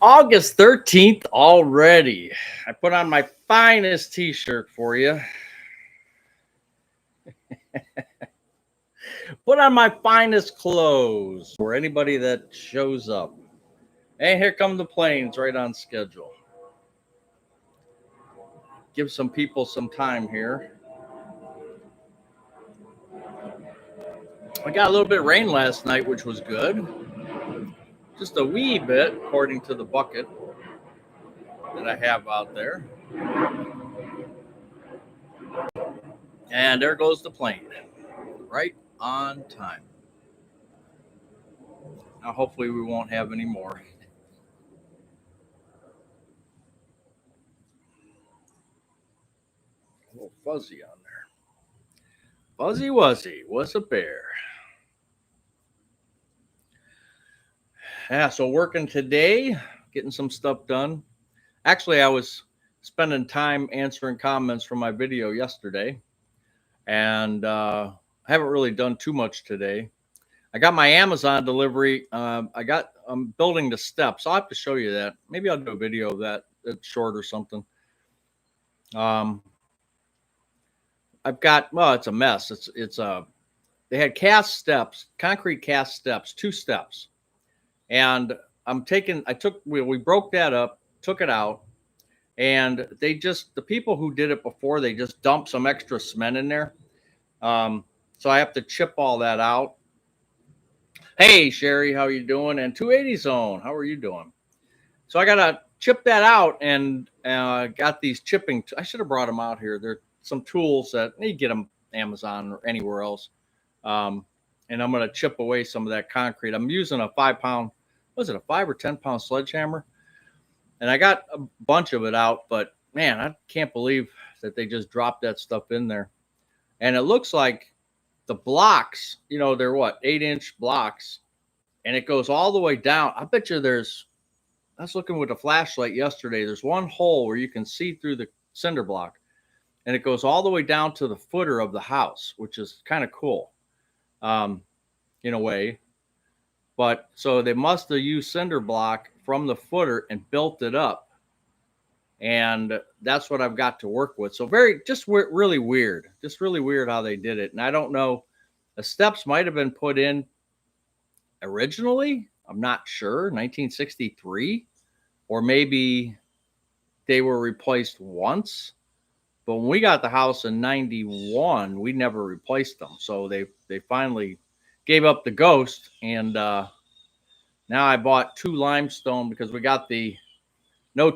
August 13th already. I put on my finest t-shirt for you. Put on my finest clothes for anybody that shows up. And here come the planes right on schedule. Give some people some time here. I got a little bit of rain last night, which was good. Just a wee bit, according to the bucket that I have out there. And there goes the plane. Right on time. Now, hopefully, we won't have any more. A little fuzzy on there. Fuzzy Wuzzy was a bear. Yeah, so working today, getting some stuff done. Actually, I was spending time answering comments from my video yesterday, and I haven't really done too much today. I got my Amazon delivery. I'm building the steps. I'll have to show you that. Maybe I'll do a video of that. It's short or something. Um, I've got it's a mess. They had cast steps, concrete cast steps, 2 steps, and we broke that up, took it out, and the people who did it before, they just dumped some extra cement in there. So I have to chip all that out. Hey Sherry, how are you doing? And 280 Zone, how are you doing? So I gotta chip that out, and got these chipping. I should have brought them out here. They're some tools that you get them Amazon or anywhere else. And I'm gonna chip away some of that concrete. I'm using a 5 pound. Was it a 5 or 10 pound sledgehammer? And I got a bunch of it out, but man, I can't believe that they just dropped that stuff in there. And it looks like the blocks, they're what, 8-inch blocks, and it goes all the way down. I bet you I was looking with a flashlight yesterday. There's one hole where you can see through the cinder block, and it goes all the way down to the footer of the house, which is kind of cool, in a way. But so they must have used cinder block from the footer and built it up. And that's what I've got to work with. So really weird, just really weird how they did it. And I don't know, the steps might have been put in originally. I'm not sure, 1963, or maybe they were replaced once. But when we got the house in 91, we never replaced them. So they finally gave up the ghost. And now I bought 2 limestone because we got the no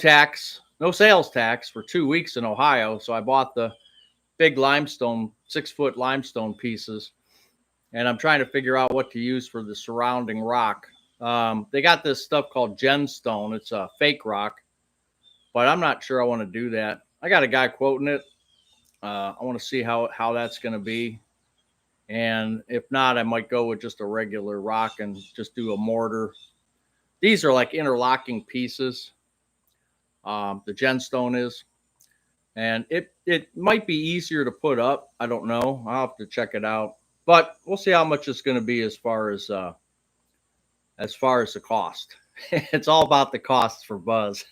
sales tax for 2 weeks in Ohio. So I bought the big limestone, 6-foot limestone pieces. And I'm trying to figure out what to use for the surrounding rock. They got this stuff called gemstone. It's a fake rock, but I'm not sure I want to do that. I got a guy quoting it. I want to see how that's going to be. And if not, I might go with just a regular rock and just do a mortar. These are like interlocking pieces. The gemstone is. And it might be easier to put up. I don't know. I'll have to check it out. But we'll see how much it's going to be as far as the cost. It's all about the costs for Buzz.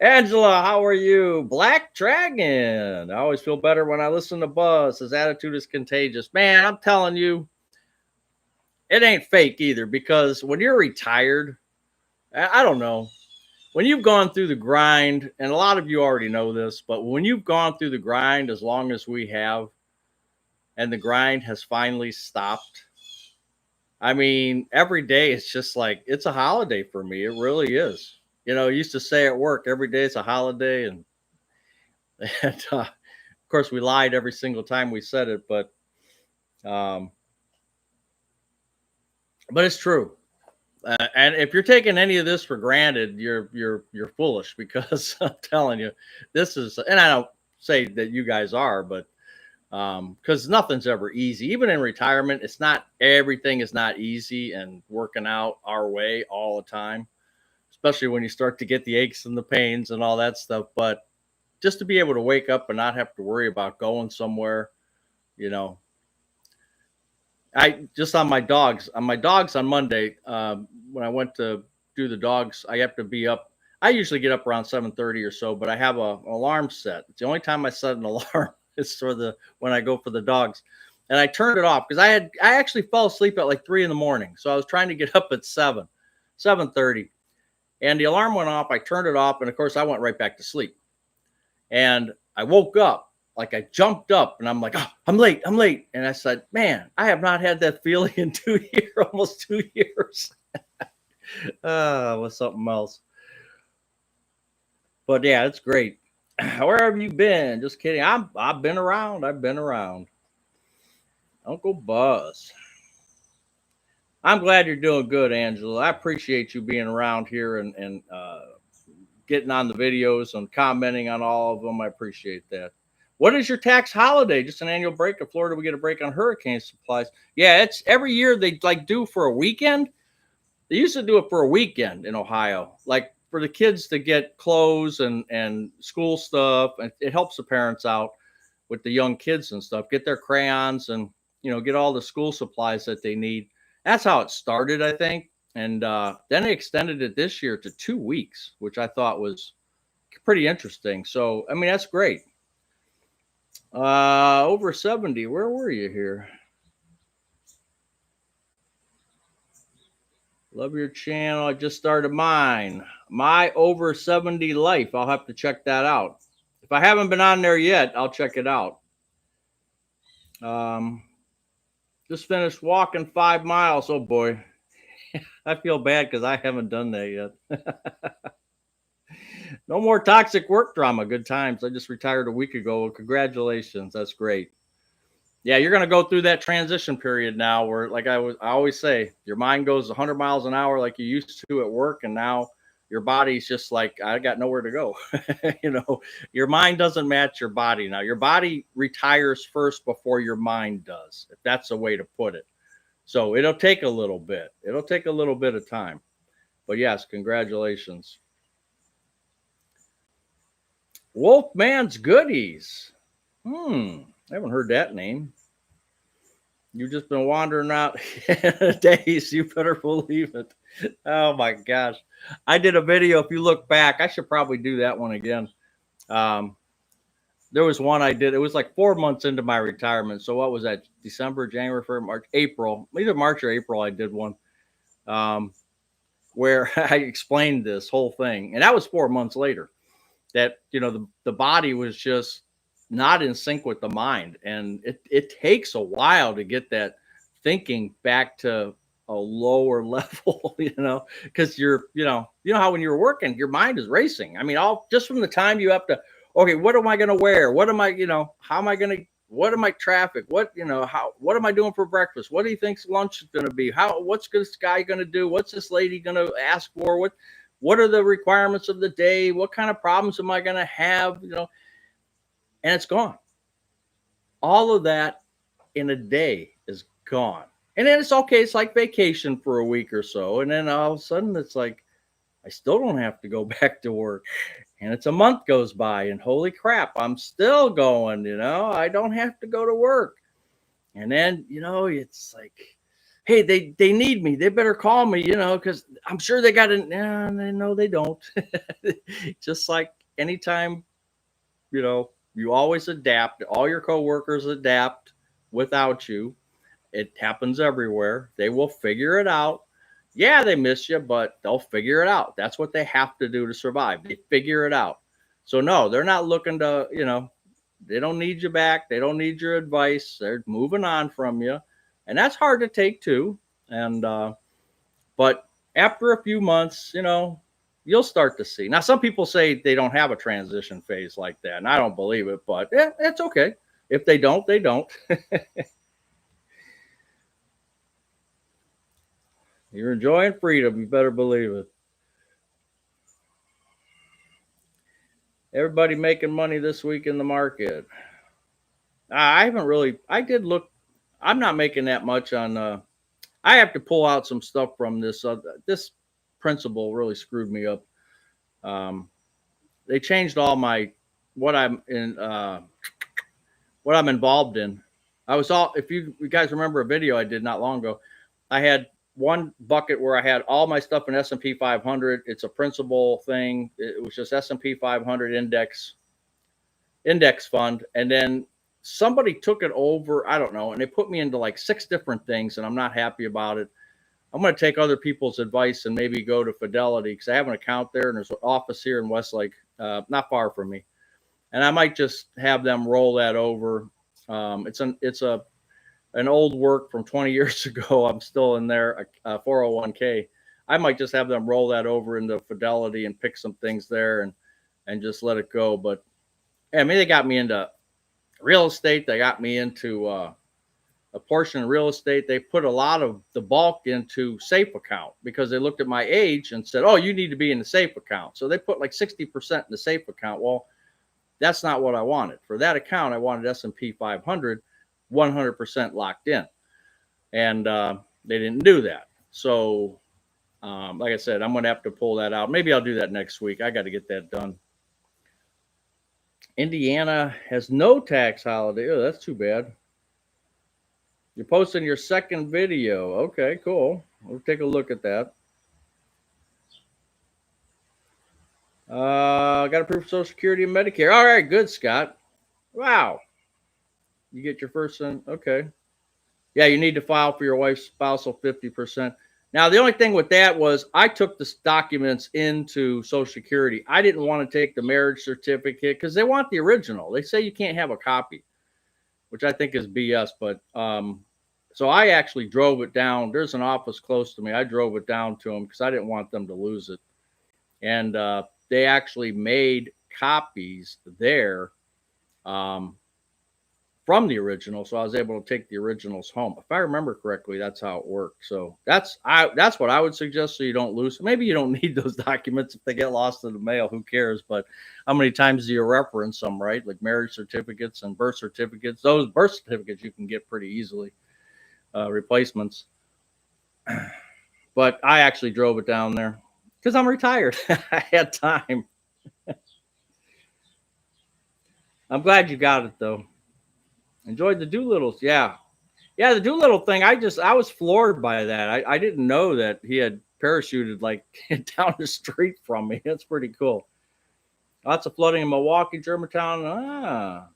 Angela, how are you? Black Dragon. I always feel better when I listen to Buzz. His attitude is contagious. Man, I'm telling you, it ain't fake either, because when you're retired, I don't know, when you've gone through the grind, and a lot of you already know this, but when you've gone through the grind as long as we have, and the grind has finally stopped, I mean, every day it's just like, it's a holiday for me. It really is. I used to say at work, every day it's a holiday. And of course, we lied every single time we said it, but it's true. And if you're taking any of this for granted, you're foolish, because I'm telling you, this is, and I don't say that you guys are, but because nothing's ever easy. Even in retirement, everything is not easy and working out our way all the time, especially when you start to get the aches and the pains and all that stuff. But just to be able to wake up and not have to worry about going somewhere, I just on my dogs on Monday, when I went to do the dogs, I have to be up. I usually get up around 7:30 or so, but I have an alarm set. It's the only time I set an alarm is for when I go for the dogs. And I turned it off because I actually fell asleep at like 3 in the morning. So I was trying to get up at 7:30. And the alarm went off. I turned it off. And of course, I went right back to sleep. And I woke up, like I jumped up and I'm like, oh, I'm late. And I said, man, I have not had that feeling in almost 2 years. Was something else. But yeah, it's great. Where have you been? Just kidding. I've been around. Uncle Buzz. I'm glad you're doing good, Angela. I appreciate you being around here and getting on the videos and commenting on all of them. I appreciate that. What is your tax holiday? Just an annual break. In Florida, we get a break on hurricane supplies. Yeah, it's every year they like do for a weekend. They used to do it for a weekend in Ohio, like for the kids to get clothes and school stuff. And it helps the parents out with the young kids and stuff, get their crayons and, get all the school supplies that they need. That's how it started, I think. And then they extended it this year to 2 weeks, which I thought was pretty interesting. So, I mean, that's great. Over 70, where were you here? Love your channel. I just started mine. My over 70 life. I'll have to check that out. If I haven't been on there yet, I'll check it out. Just finished walking 5 miles. Oh boy. I feel bad because I haven't done that yet. No more toxic work drama. Good times. I just retired a week ago. Congratulations. That's great. Yeah, you're going to go through that transition period now where, like I always say, your mind goes 100 miles an hour like you used to at work. And now your body's just like, I got nowhere to go. Your mind doesn't match your body now. Your body retires first before your mind does, if that's a way to put it. So it'll take a little bit. It'll take a little bit of time. But yes, congratulations. Wolfman's Goodies. I haven't heard that name. You've just been wandering out days. You better believe it. Oh my gosh. I did a video. If you look back, I should probably do that one again. There was one I did. It was like 4 months into my retirement. So what was that? December, January, February, March, April. Either March or April, I did one where I explained this whole thing. And that was 4 months later. That, the body was just not in sync with the mind. And it takes a while to get that thinking back to a lower level, because you're, how when you're working, your mind is racing. I mean, just from the time you have to, okay, what am I going to wear? What am I, how am I going to, what am I traffic? What am I doing for breakfast? What do you think's lunch is going to be? What's this guy going to do? What's this lady going to ask for? What are the requirements of the day? What kind of problems am I going to have? And it's gone. All of that in a day is gone. And then it's okay. It's like vacation for a week or so. And then all of a sudden it's like, I still don't have to go back to work. And it's a month goes by and holy crap, I'm still going, I don't have to go to work. And then, it's like, hey, they need me. They better call me, because I'm sure they got it. No, they don't. Just like anytime, you always adapt. All your coworkers adapt without you. It happens everywhere. They will figure it out. Yeah, they miss you, but they'll figure it out. That's what they have to do to survive. They figure it out. So no, they're not looking to, they don't need you back. They don't need your advice. They're moving on from you. And that's hard to take too. And, but after a few months, you'll start to see. Now, some people say they don't have a transition phase like that. And I don't believe it, but yeah, it's okay. If they don't, they don't. You're enjoying freedom. You better believe it. Everybody making money this week in the market. I haven't really, I did look, I'm not making that much on, I have to pull out some stuff from this. This principal really screwed me up. They changed all what I'm involved in. If you guys remember a video I did not long ago, I had one bucket where I had all my stuff in S&P 500. It's a principal thing. It was just S&P 500 index fund. And then somebody took it over, I don't know, and they put me into like 6 different things, and I'm not happy about it. I'm going to take other people's advice and maybe go to Fidelity, because I have an account there, and there's an office here in Westlake, not far from me. And I might just have them roll that over. It's an old work from 20 years ago. I'm still in there, a 401k. I might just have them roll that over into Fidelity and pick some things there and just let it go. But I mean, they got me into real estate. They got me into a portion of real estate. They put a lot of the bulk into safe account because they looked at my age and said, oh, you need to be in the safe account. So they put like 60% in the safe account. Well, that's not what I wanted. For that account, I wanted S&P 500, 100% locked in. And they didn't do that. So like I said, I'm going to have to pull that out. Maybe I'll do that next week. I got to get that done. Indiana has no tax holiday. Oh, that's too bad. You're posting your second video. Okay, cool. We'll take a look at that. Got approved for Social Security and Medicare. All right, good, Scott. Wow. You get your first one. Okay. Yeah, you need to file for your wife's spousal 50%. Now, the only thing with that was I took the documents into Social Security. I didn't want to take the marriage certificate because they want the original. They say you can't have a copy, which I think is BS. But so I actually drove it down. There's an office close to me. I drove it down to them because I didn't want them to lose it. And they actually made copies there from the original, so I was able to take the originals home. If I remember correctly, that's how it worked. So that's what I would suggest, so you don't lose. Maybe you don't need those documents if they get lost in the mail. Who cares? But how many times do you reference them, right? Like marriage certificates and birth certificates. Those birth certificates you can get pretty easily, replacements. But I actually drove it down there because I'm retired. I had time. I'm glad you got it though. Enjoyed the Doolittles. Yeah. The Doolittle thing. I was floored by that. I didn't know that he had parachuted like down the street from me. That's pretty cool. Lots of flooding in Milwaukee, Germantown.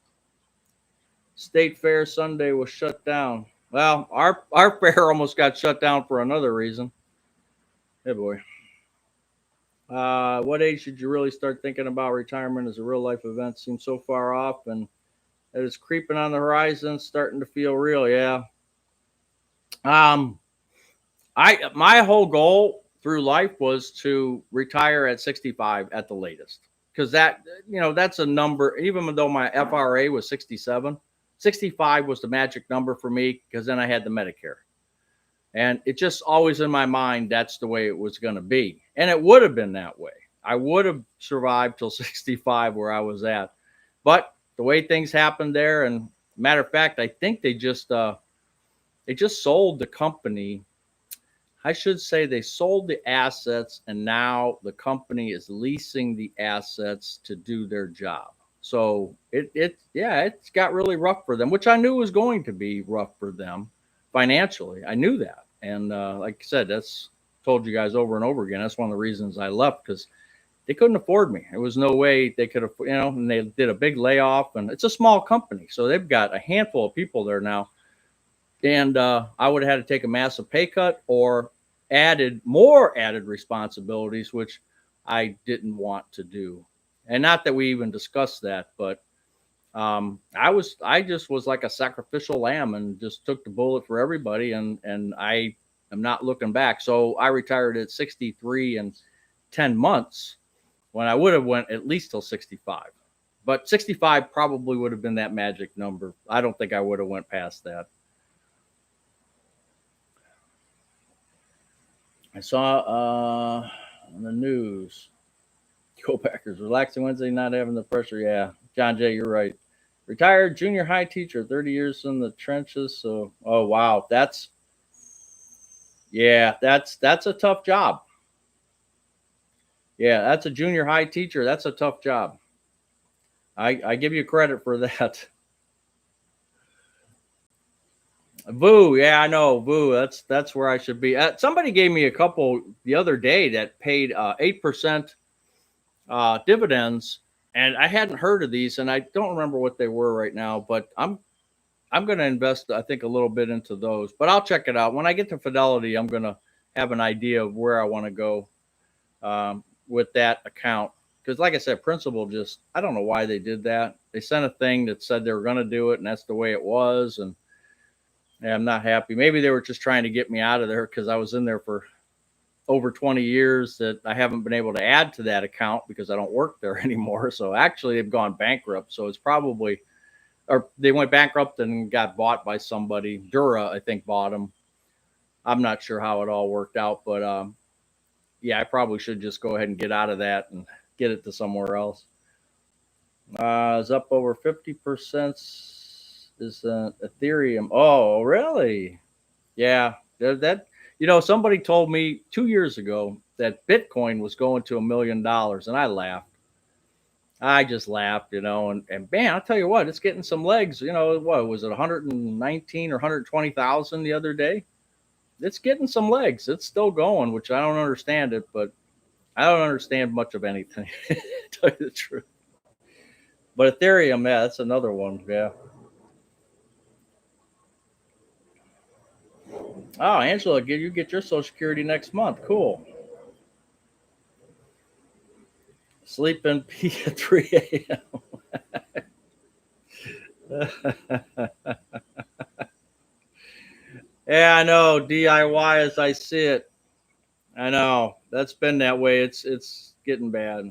State Fair Sunday was shut down. Well, our fair almost got shut down for another reason. Hey boy. What age should you really start thinking about retirement as a real life event? Seems so far off, and it is creeping on the horizon, starting to feel real. Yeah. My whole goal through life was to retire at 65 at the latest, because that's a number. Even though my FRA was 67, 65 was the magic number for me, because then I had the Medicare, and it just always in my mind that's the way it was going to be, and it would have been that way. I would have survived till 65 where I was at, but the way things happened there, and matter of fact, I think they just sold the company. I should say they sold the assets, and now the company is leasing the assets to do their job. So it's got really rough for them, which I knew was going to be rough for them financially. I knew that, and like I said, that's told you guys over and over again. That's one of the reasons I left, because they couldn't afford me. There was no way they could have, and they did a big layoff, and it's a small company, so they've got a handful of people there now. And I would have had to take a massive pay cut or more added responsibilities, which I didn't want to do. And not that we even discussed that, but I just was like a sacrificial lamb and just took the bullet for everybody. And I am not looking back. So I retired at 63 and 10 months when I would have went at least till 65. But 65 probably would have been that magic number. I don't think I would have went past that. I saw on the news, Go Packers, relaxing Wednesday, not having the pressure. Yeah, John Jay, you're right. Retired junior high teacher, 30 years in the trenches. So, oh wow, that's a tough job. Yeah, that's a junior high teacher. That's a tough job. I give you credit for that. Voo, yeah, I know Voo. That's where I should be. Somebody gave me a couple the other day that paid 8% dividends, and I hadn't heard of these, and I don't remember what they were right now. But I'm going to invest, I think, a little bit into those. But I'll check it out when I get to Fidelity. I'm going to have an idea of where I want to go with that account. Because, like I said, Principal just, I don't know why they did that. They sent a thing that said they were going to do it, and that's the way it was. And yeah, I'm not happy. Maybe they were just trying to get me out of there because I was in there for over 20 years that I haven't been able to add to that account because I don't work there anymore. So actually, they've gone bankrupt. So it's probably, or they went bankrupt and got bought by somebody. Dura, I think, bought them. I'm not sure how it all worked out, but yeah, I probably should just go ahead and get out of that and get it to somewhere else. It's up over 50%. Is Ethereum. Oh, really? Yeah, that somebody told me 2 years ago that Bitcoin was going to $1 million, and I laughed. I just laughed, and man, I'll tell you what, it's getting some legs. What was it, 119 or 120,000 the other day? It's getting some legs. It's still going, which I don't understand it, but I don't understand much of anything, to tell you the truth. But Ethereum, yeah, that's another one. Yeah. Oh, Angela, you get your Social Security next month. Cool. Sleep and pee at 3 a.m. Yeah, I know. DIY as I see it. I know. That's been that way. It's getting bad.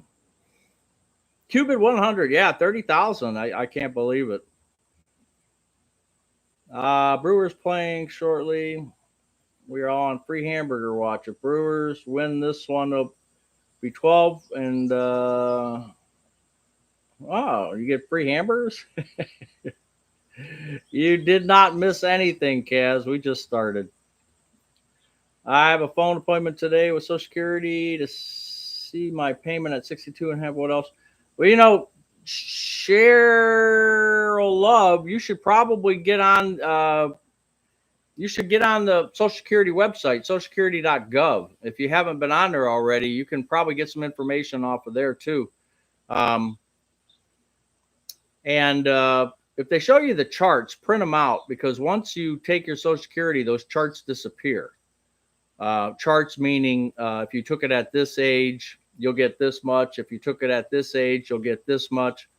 Qubit 100. Yeah, 30,000. I can't believe it. Brewers playing shortly. We are on free hamburger watch. If Brewers win this one, it'll be 12. And, oh, you get free hamburgers? You did not miss anything, Kaz. We just started. I have a phone appointment today with Social Security to see my payment at 62 and have what else? Well, Cheryl Love, you should probably get on. You should get on the Social Security website, socialsecurity.gov. If you haven't been on there already, you can probably get some information off of there too. And if they show you the charts, print them out, because once you take your Social Security, those charts disappear. Charts meaning if you took it at this age, you'll get this much. If you took it at this age, you'll get this much.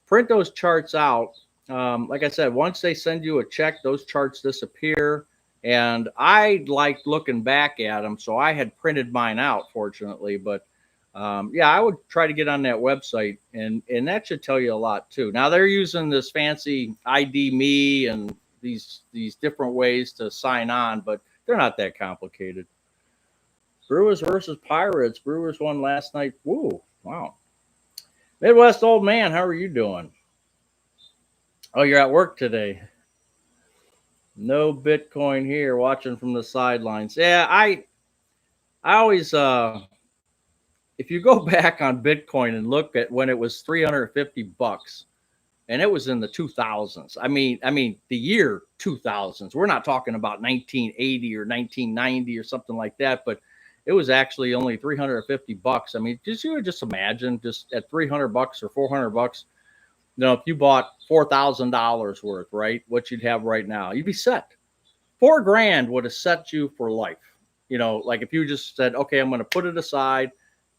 Print those charts out. Like I said, once they send you a check, those charts disappear. And I liked looking back at them, so I had printed mine out, fortunately. But yeah, I would try to get on that website, and that should tell you a lot too. Now they're using this fancy ID Me and these different ways to sign on, but they're not that complicated. Brewers versus Pirates. Brewers won last night. Woo, wow. Midwest old man, how are you doing? Oh, you're at work today. No Bitcoin here, watching from the sidelines. Yeah, I always if you go back on Bitcoin and look at when it was $350 and it was in the 2000s. I mean the year 2000s. We're not talking about 1980 or 1990 or something like that, but it was actually only $350. I mean, you would just imagine just at $300 or $400, if you bought $4,000 worth, right? What you'd have right now, you'd be set. $4,000 would have set you for life. Like if you just said, okay, I'm going to put it aside.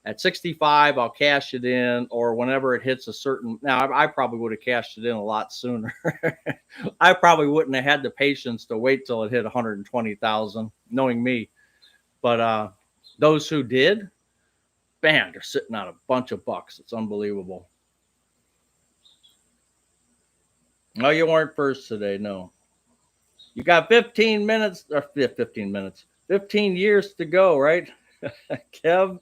At 65, I'll cash it in, or whenever it hits a certain. Now, I probably would have cashed it in a lot sooner. I probably wouldn't have had the patience to wait till it hit 120,000, knowing me. But those who did, bam, they're sitting on a bunch of bucks. It's unbelievable. No, you weren't first today. No, you got 15 minutes or 15 minutes, 15 years to go, right? Kev.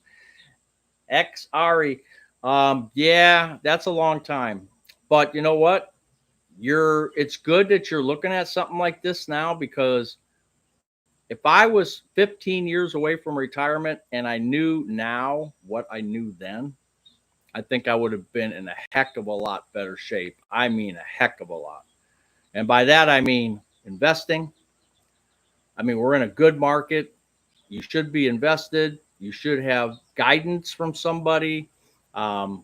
XRE. Yeah, that's a long time. But you know what? It's good that you're looking at something like this now, because if I was 15 years away from retirement and I knew now what I knew then, I think I would have been in a heck of a lot better shape. I mean, a heck of a lot. And by that, I mean investing, I mean, we're in a good market. You should be invested. You should have guidance from somebody. Um,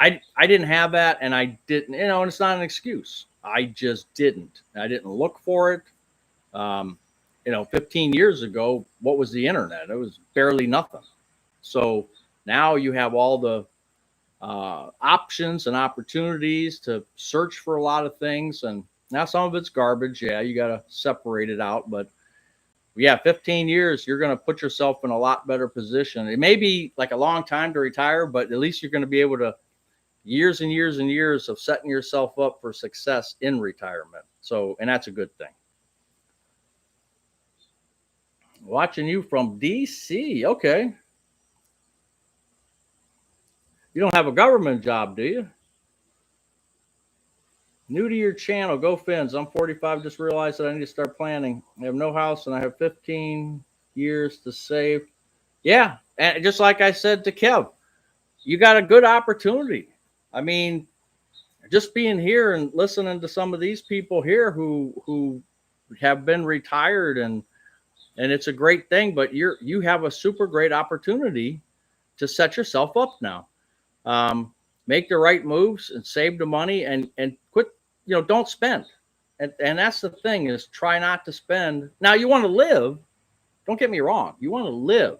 I didn't have that, and I didn't. And it's not an excuse. I just didn't. I didn't look for it. Um, 15 years ago, what was the internet? It was barely nothing. So now you have all the options and opportunities to search for a lot of things. And now some of it's garbage. Yeah, you got to separate it out. But yeah, 15 years, you're going to put yourself in a lot better position. It may be like a long time to retire, but at least you're going to be able to years and years and years of setting yourself up for success in retirement. So, and that's a good thing. Watching you from DC. Okay. You don't have a government job, do you? New to your channel, go Fins. I'm 45, just realized that I need to start planning. I have no house and I have 15 years to save. Yeah, and just like I said to Kev, you got a good opportunity. I mean, just being here and listening to some of these people here who have been retired and it's a great thing, but you have a super great opportunity to set yourself up now. Make the right moves and save the money and quit, don't spend. And that's the thing, is try not to spend. Now you want to live, don't get me wrong. You want to live.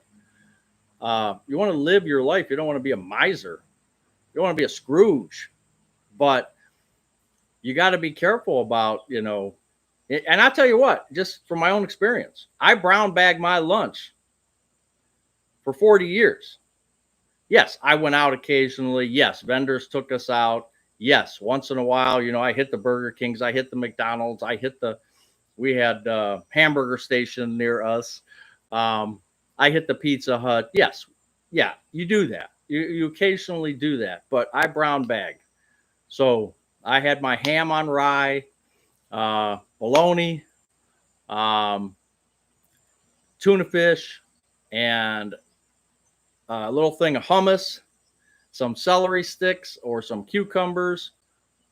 You want to live your life. You don't want to be a miser. You don't want to be a Scrooge, but you got to be careful about, and I'll tell you what, just from my own experience, I brown bagged my lunch for 40 years. Yes, I went out occasionally. Yes, vendors took us out. Yes, once in a while, I hit the Burger Kings. I hit the McDonald's. We had a hamburger station near us. I hit the Pizza Hut. Yes. Yeah, you do that. You occasionally do that, but I brown bag. So I had my ham on rye, bologna, tuna fish, and a little thing of hummus, some celery sticks or some cucumbers.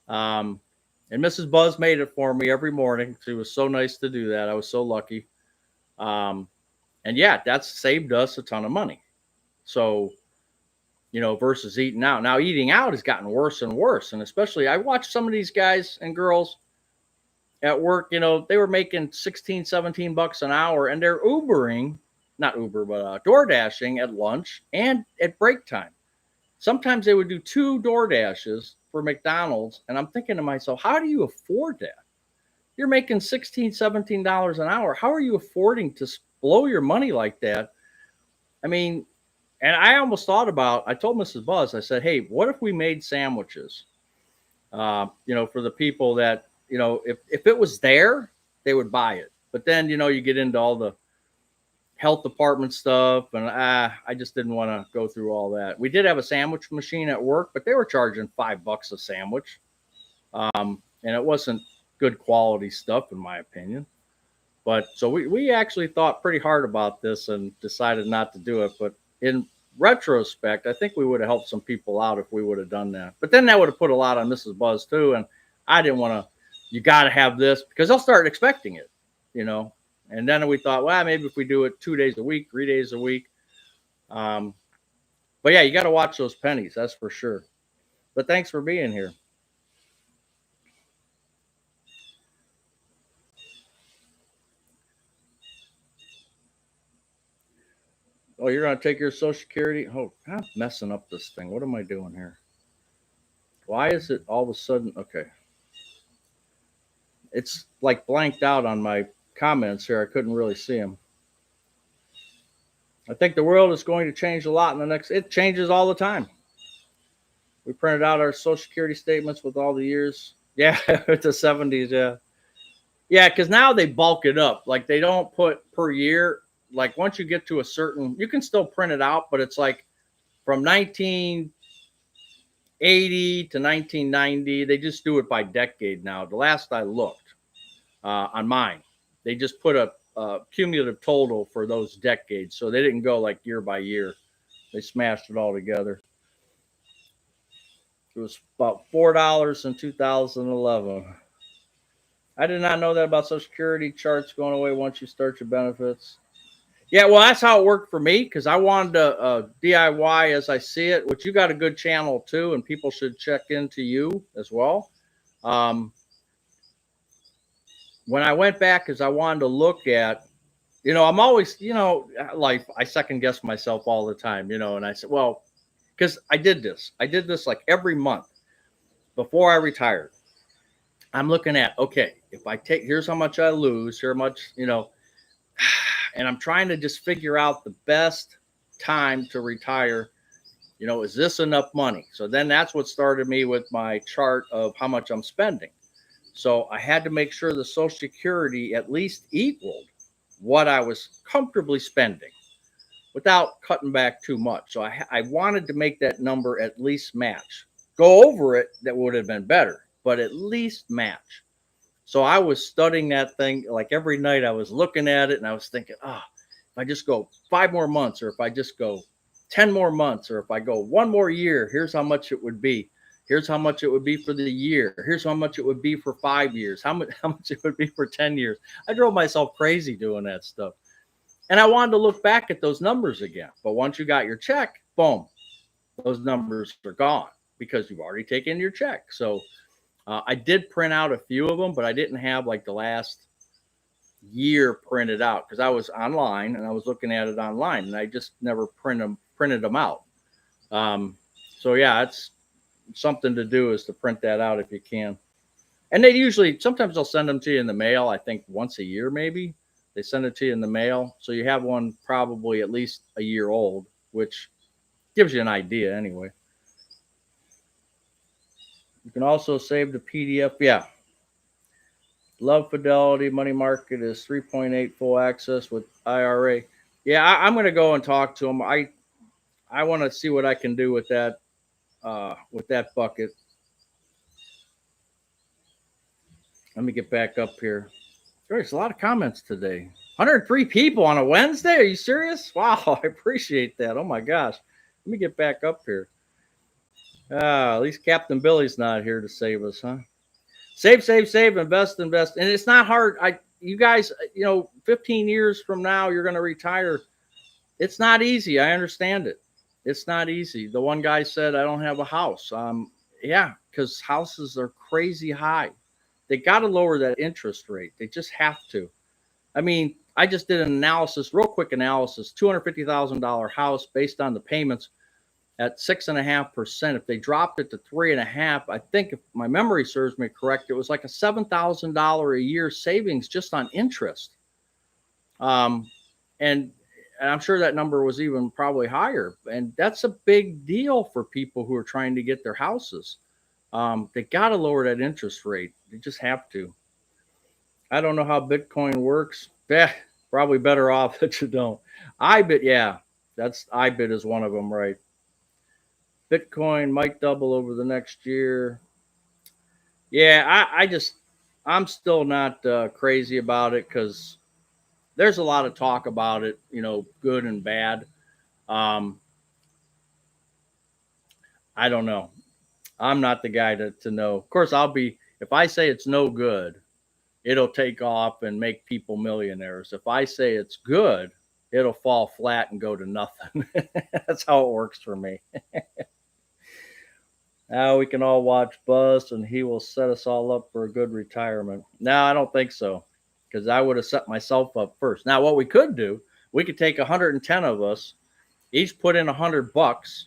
And Mrs. Buzz made it for me every morning. She was so nice to do that. I was so lucky. And yeah, that's saved us a ton of money. So, versus eating out. Now, eating out has gotten worse and worse. And especially, I watch some of these guys and girls at work, they were making 16, 17 bucks an hour, and they're Ubering, not Uber, but door dashing at lunch and at break time. Sometimes they would do 2 door dashes for McDonald's. And I'm thinking to myself, how do you afford that? You're making $16, $17 an hour. How are you affording to blow your money like that? I mean, and I almost thought I told Mrs. Buzz, I said, hey, what if we made sandwiches? For the people that, if it was there, they would buy it. But then, you get into all the health department stuff, and I just didn't want to go through all that. We did have a sandwich machine at work, but they were charging $5 a sandwich. And it wasn't good quality stuff, in my opinion. But so we actually thought pretty hard about this and decided not to do it. But in retrospect, I think we would have helped some people out if we would have done that. But then that would have put a lot on Mrs. Buzz too. And I didn't want to, you got to have this, because they'll start expecting it, And then we thought, well, maybe if we do it 2 days a week, 3 days a week. But yeah, you got to watch those pennies. That's for sure. But thanks for being here. Oh, you're going to take your Social Security? Oh, I'm messing up this thing. What am I doing here? Why is it all of a sudden? Okay. It's like blanked out on my comments here. I couldn't really see them. I think the world is going to change a lot in the next. It changes all the time. We printed out our Social Security statements with all the years. Yeah, it's the 70s. Yeah. Yeah, because now they bulk it up. Like they don't put per year. Like once you get to a certain, you can still print it out, but it's like from 1980 to 1990. They just do it by decade now. The last I looked on mine, they just put a cumulative total for those decades. So they didn't go like year by year. They smashed it all together. It was about $4 in 2011. I did not know that about Social Security charts going away once you start your benefits. Yeah, well, that's how it worked for me because I wanted to DIY as I see it, which you got a good channel too, and people should check into you as well. Um, when I went back, because I wanted to look at, I'm always, like I second guess myself all the time, and I said, well, because I did this like every month before I retired. I'm looking at, okay, if I take, here's how much I lose, here much, and I'm trying to just figure out the best time to retire. Is this enough money? So then that's what started me with my chart of how much I'm spending. So I had to make sure the Social Security at least equaled what I was comfortably spending without cutting back too much. So I wanted to make that number at least match. Go over it, that would have been better, but at least match. So I was studying that thing like every night. I was looking at it and I was thinking, if I just go 5 more months, or if I just go 10 more months, or if I go one more year, here's how much it would be. Here's how much it would be for the year. Here's how much it would be for 5 years. How much it would be for 10 years. I drove myself crazy doing that stuff. And I wanted to look back at those numbers again. But once you got your check, boom, those numbers are gone because you've already taken your check. So I did print out a few of them, but I didn't have like the last year printed out because I was online and I was looking at it online, and I just never printed them out. So yeah, it's something to do is to print that out if you can. And they usually, sometimes they'll send them to you in the mail. I think once a year, maybe they send it to you in the mail. So you have one probably at least a year old, which gives you an idea anyway. You can also save the PDF. Yeah. Love Fidelity money market is 3.8 full access with IRA. Yeah, I'm going to go and talk to them. I want to see what I can do with that bucket. Let me get back up here. There's a lot of comments today. 103 people on a Wednesday. Are you serious? Wow, I appreciate that. Oh my gosh. Let me get back up here. At least Captain Billy's not here to save us, huh? Save, invest. And it's not hard. You guys, 15 years from now, you're going to retire. It's not easy. I understand it. It's not easy. The one guy said, I don't have a house. Yeah, because houses are crazy high. They got to lower that interest rate. They just have to. I mean, I just did an analysis, real quick analysis, $250,000 house based on the payments at 6.5%. If they dropped it to 3.5%, I think if my memory serves me correct, it was like a $7,000 a year savings just on interest. And I'm sure that number was even probably higher. And that's a big deal for people who are trying to get their houses. They got to lower that interest rate. They just have to. I don't know how Bitcoin works. Probably better off that you don't. IBIT, yeah, IBIT is one of them, right? Bitcoin might double over the next year. Yeah, I'm still not crazy about it because there's a lot of talk about it, good and bad. I don't know. I'm not the guy to know. Of course, if I say it's no good, it'll take off and make people millionaires. If I say it's good, it'll fall flat and go to nothing. That's how it works for me. Now we can all watch Buzz and he will set us all up for a good retirement. No, I don't think so, because I would have set myself up first. Now, what we could do, we could take 110 of us, each put in $100,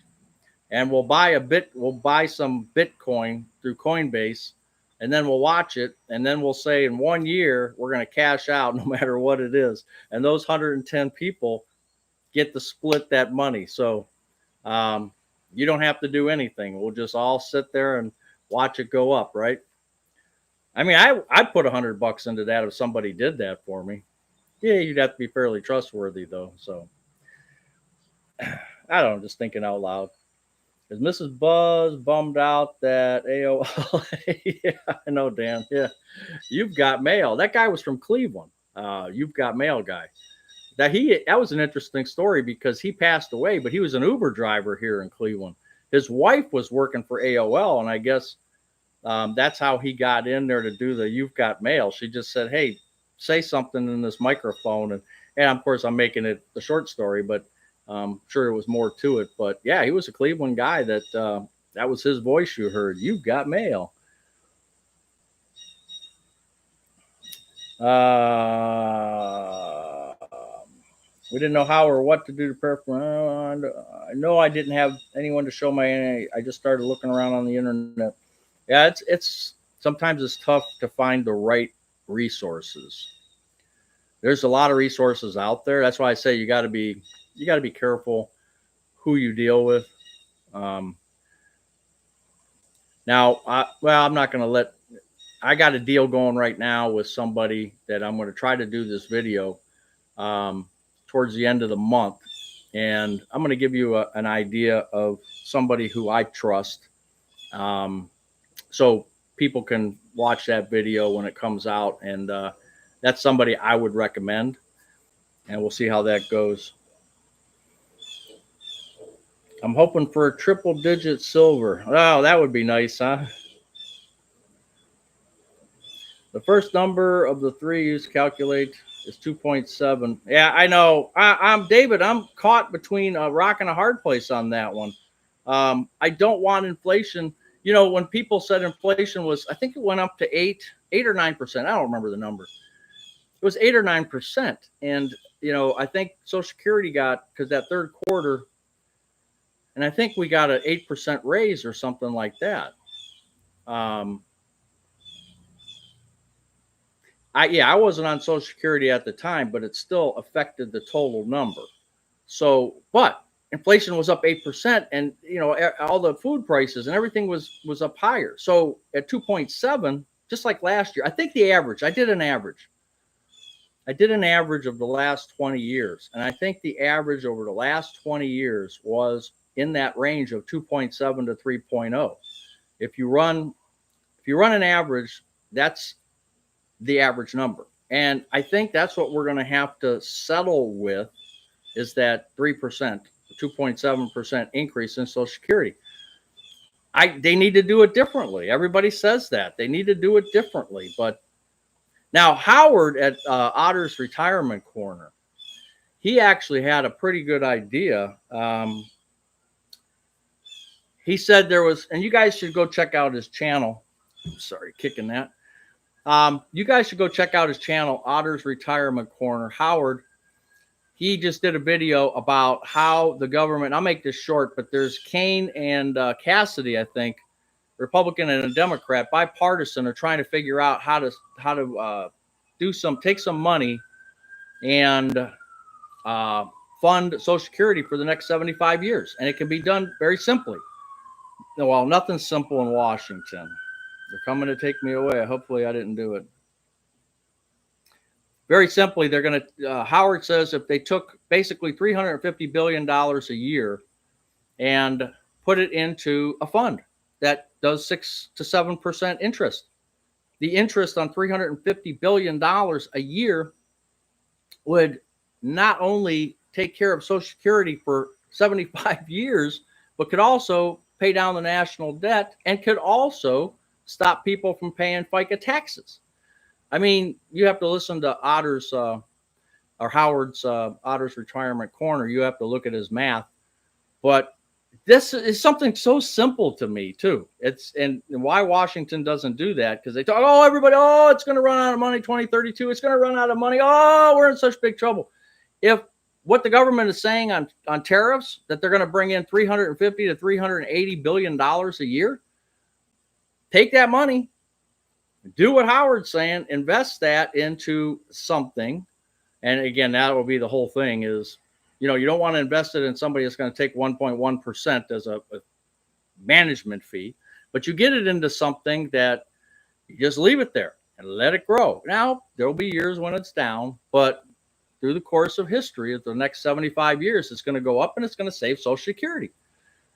and we'll buy some Bitcoin through Coinbase, and then we'll watch it, and then we'll say in 1 year we're going to cash out no matter what it is, and those 110 people get to split that money. So you don't have to do anything. We'll just all sit there and watch it go up, right? I mean, I'd put $100 into that if somebody did that for me. Yeah, you'd have to be fairly trustworthy though. So I don't know, just thinking out loud. Is Mrs. Buzz bummed out that AOL? Yeah, I know, Dan. Yeah, You've Got Mail. That guy was from Cleveland. You've Got Mail guy. That was an interesting story because he passed away, but he was an Uber driver here in Cleveland. His wife was working for AOL, and I guess That's how he got in there to do the "You've Got Mail." She just said, "Hey, say something in this microphone," and of course I'm making it the short story, but sure there was more to it. But yeah, he was a Cleveland guy that was his voice you heard. "You've got mail." Uh, we didn't know how or what to do to prepare. I know I didn't have anyone to show my. I just started looking around on the internet. Yeah, it's sometimes it's tough to find the right resources. There's a lot of resources out there. That's why I say you got to be careful who you deal with. Um, Now, I'm not going to let. I got a deal going right now with somebody that I'm going to try to do this video towards the end of the month, and I'm going to give you an idea of somebody who I trust, so people can watch that video when it comes out, and that's somebody I would recommend, and we'll see how that goes. I'm hoping for a triple-digit silver. Oh, that would be nice, huh? The first number of the three you calculate is 2.7. Yeah, I know. I'm David. I'm caught between a rock and a hard place on that one. I don't want inflation. You know, when people said inflation was, I think it went up to 8 or 9%. I don't remember the number. It was 8 or 9%. And, you know, I think Social Security got, because that third quarter, and I think we got an 8% raise or something like that. I wasn't on Social Security at the time, but it still affected the total number. So, but inflation was up 8%, and you know all the food prices and everything was up higher. So at 2.7, just like last year, I think the average. I did an average of the last 20 years, and I think the average over the last 20 years was in that range of 2.7 to 3.0. If you run an average, that's the average number. And I think that's what we're going to have to settle with, is that 3%, 2.7% increase in Social Security. They need to do it differently. Everybody says that. They need to do it differently. But now Howard at Otter's Retirement Corner, he actually had a pretty good idea. He said there was, and you guys should go check out his channel. Sorry, kicking that. You guys should go check out his channel, Otter's Retirement Corner. Howard, he just did a video about how the government, I'll make this short, but there's Kane and Cassidy, I think, Republican and a Democrat, bipartisan, are trying to figure out how to take some money and fund Social Security for the next 75 years. And it can be done very simply. Well, nothing's simple in Washington. They're coming to take me away. Hopefully I didn't do it. Very simply, they're going to, Howard says, if they took basically $350 billion a year and put it into a fund that does 6 to 7% interest, the interest on $350 billion a year would not only take care of Social Security for 75 years, but could also pay down the national debt and could also stop people from paying FICA taxes. I mean, you have to listen to Otter's or Howard's Otter's Retirement Corner. You have to look at his math. But this is something so simple to me too. And why Washington doesn't do that, because they talk, everybody, it's going to run out of money 2032. It's going to run out of money. We're in such big trouble. If what the government is saying on tariffs, that they're going to bring in $350 to $380 billion a year, take that money, do what Howard's saying, invest that into something. And again, that will be the whole thing is, you don't want to invest it in somebody that's going to take 1.1% as a management fee, but you get it into something that you just leave it there and let it grow. Now, there'll be years when it's down, but through the course of history, of the next 75 years, it's going to go up and it's going to save Social Security.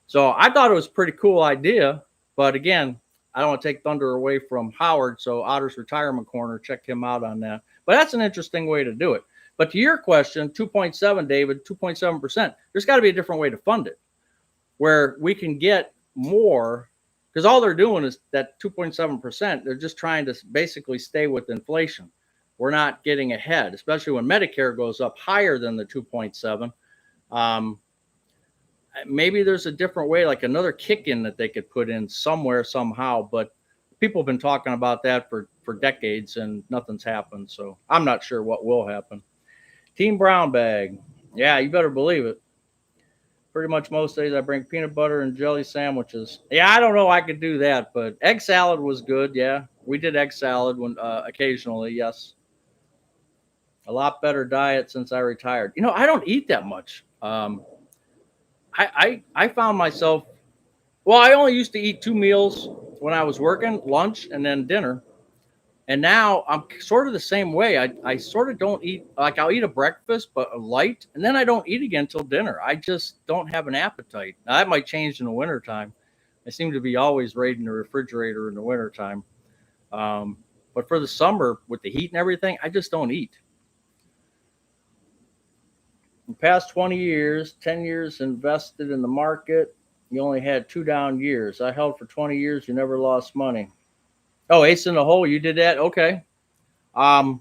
So I thought it was a pretty cool idea, but again, I don't want to take thunder away from Howard. So Otter's Retirement Corner, check him out on that. But that's an interesting way to do it. But to your question, 2.7, David, 2.7%, there's got to be a different way to fund it, where we can get more because all they're doing is that 2.7%. They're just trying to basically stay with inflation. We're not getting ahead, especially when Medicare goes up higher than the 2.7. Maybe there's a different way, like another kick in that they could put in somewhere, somehow. But people have been talking about that for decades and nothing's happened. So I'm not sure what will happen. Team Brown Bag. Yeah, you better believe it. Pretty much most days I bring peanut butter and jelly sandwiches. Yeah, I don't know I could do that, but egg salad was good. Yeah, we did egg salad when occasionally. Yes, a lot better diet since I retired. I don't eat that much. I found myself. Well, I only used to eat 2 meals when I was working, lunch and then dinner. And now I'm sort of the same way. I sort of don't eat, like I'll eat a breakfast, but light, and then I don't eat again till dinner. I just don't have an appetite. Now, that might change in the wintertime. I seem to be always raiding the refrigerator in the wintertime. But for the summer, with the heat and everything, I just don't eat. In the past 20 years, 10 years invested in the market, you only had 2 down years. I held for 20 years, you never lost money. Oh, ace in the hole, you did that? Okay. I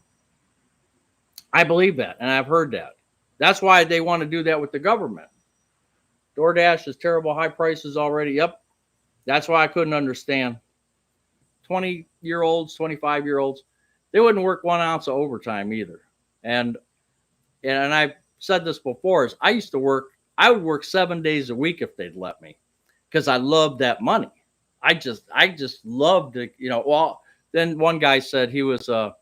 believe that, and I've heard that. That's why they want to do that with the government. DoorDash is terrible high prices already. Yep. That's why I couldn't understand. 20-year-olds, 25-year-olds, they wouldn't work 1 ounce of overtime either. And I've said this before, is I would work 7 days a week if they'd let me, because I loved that money. I just loved it, well, then one guy said he was a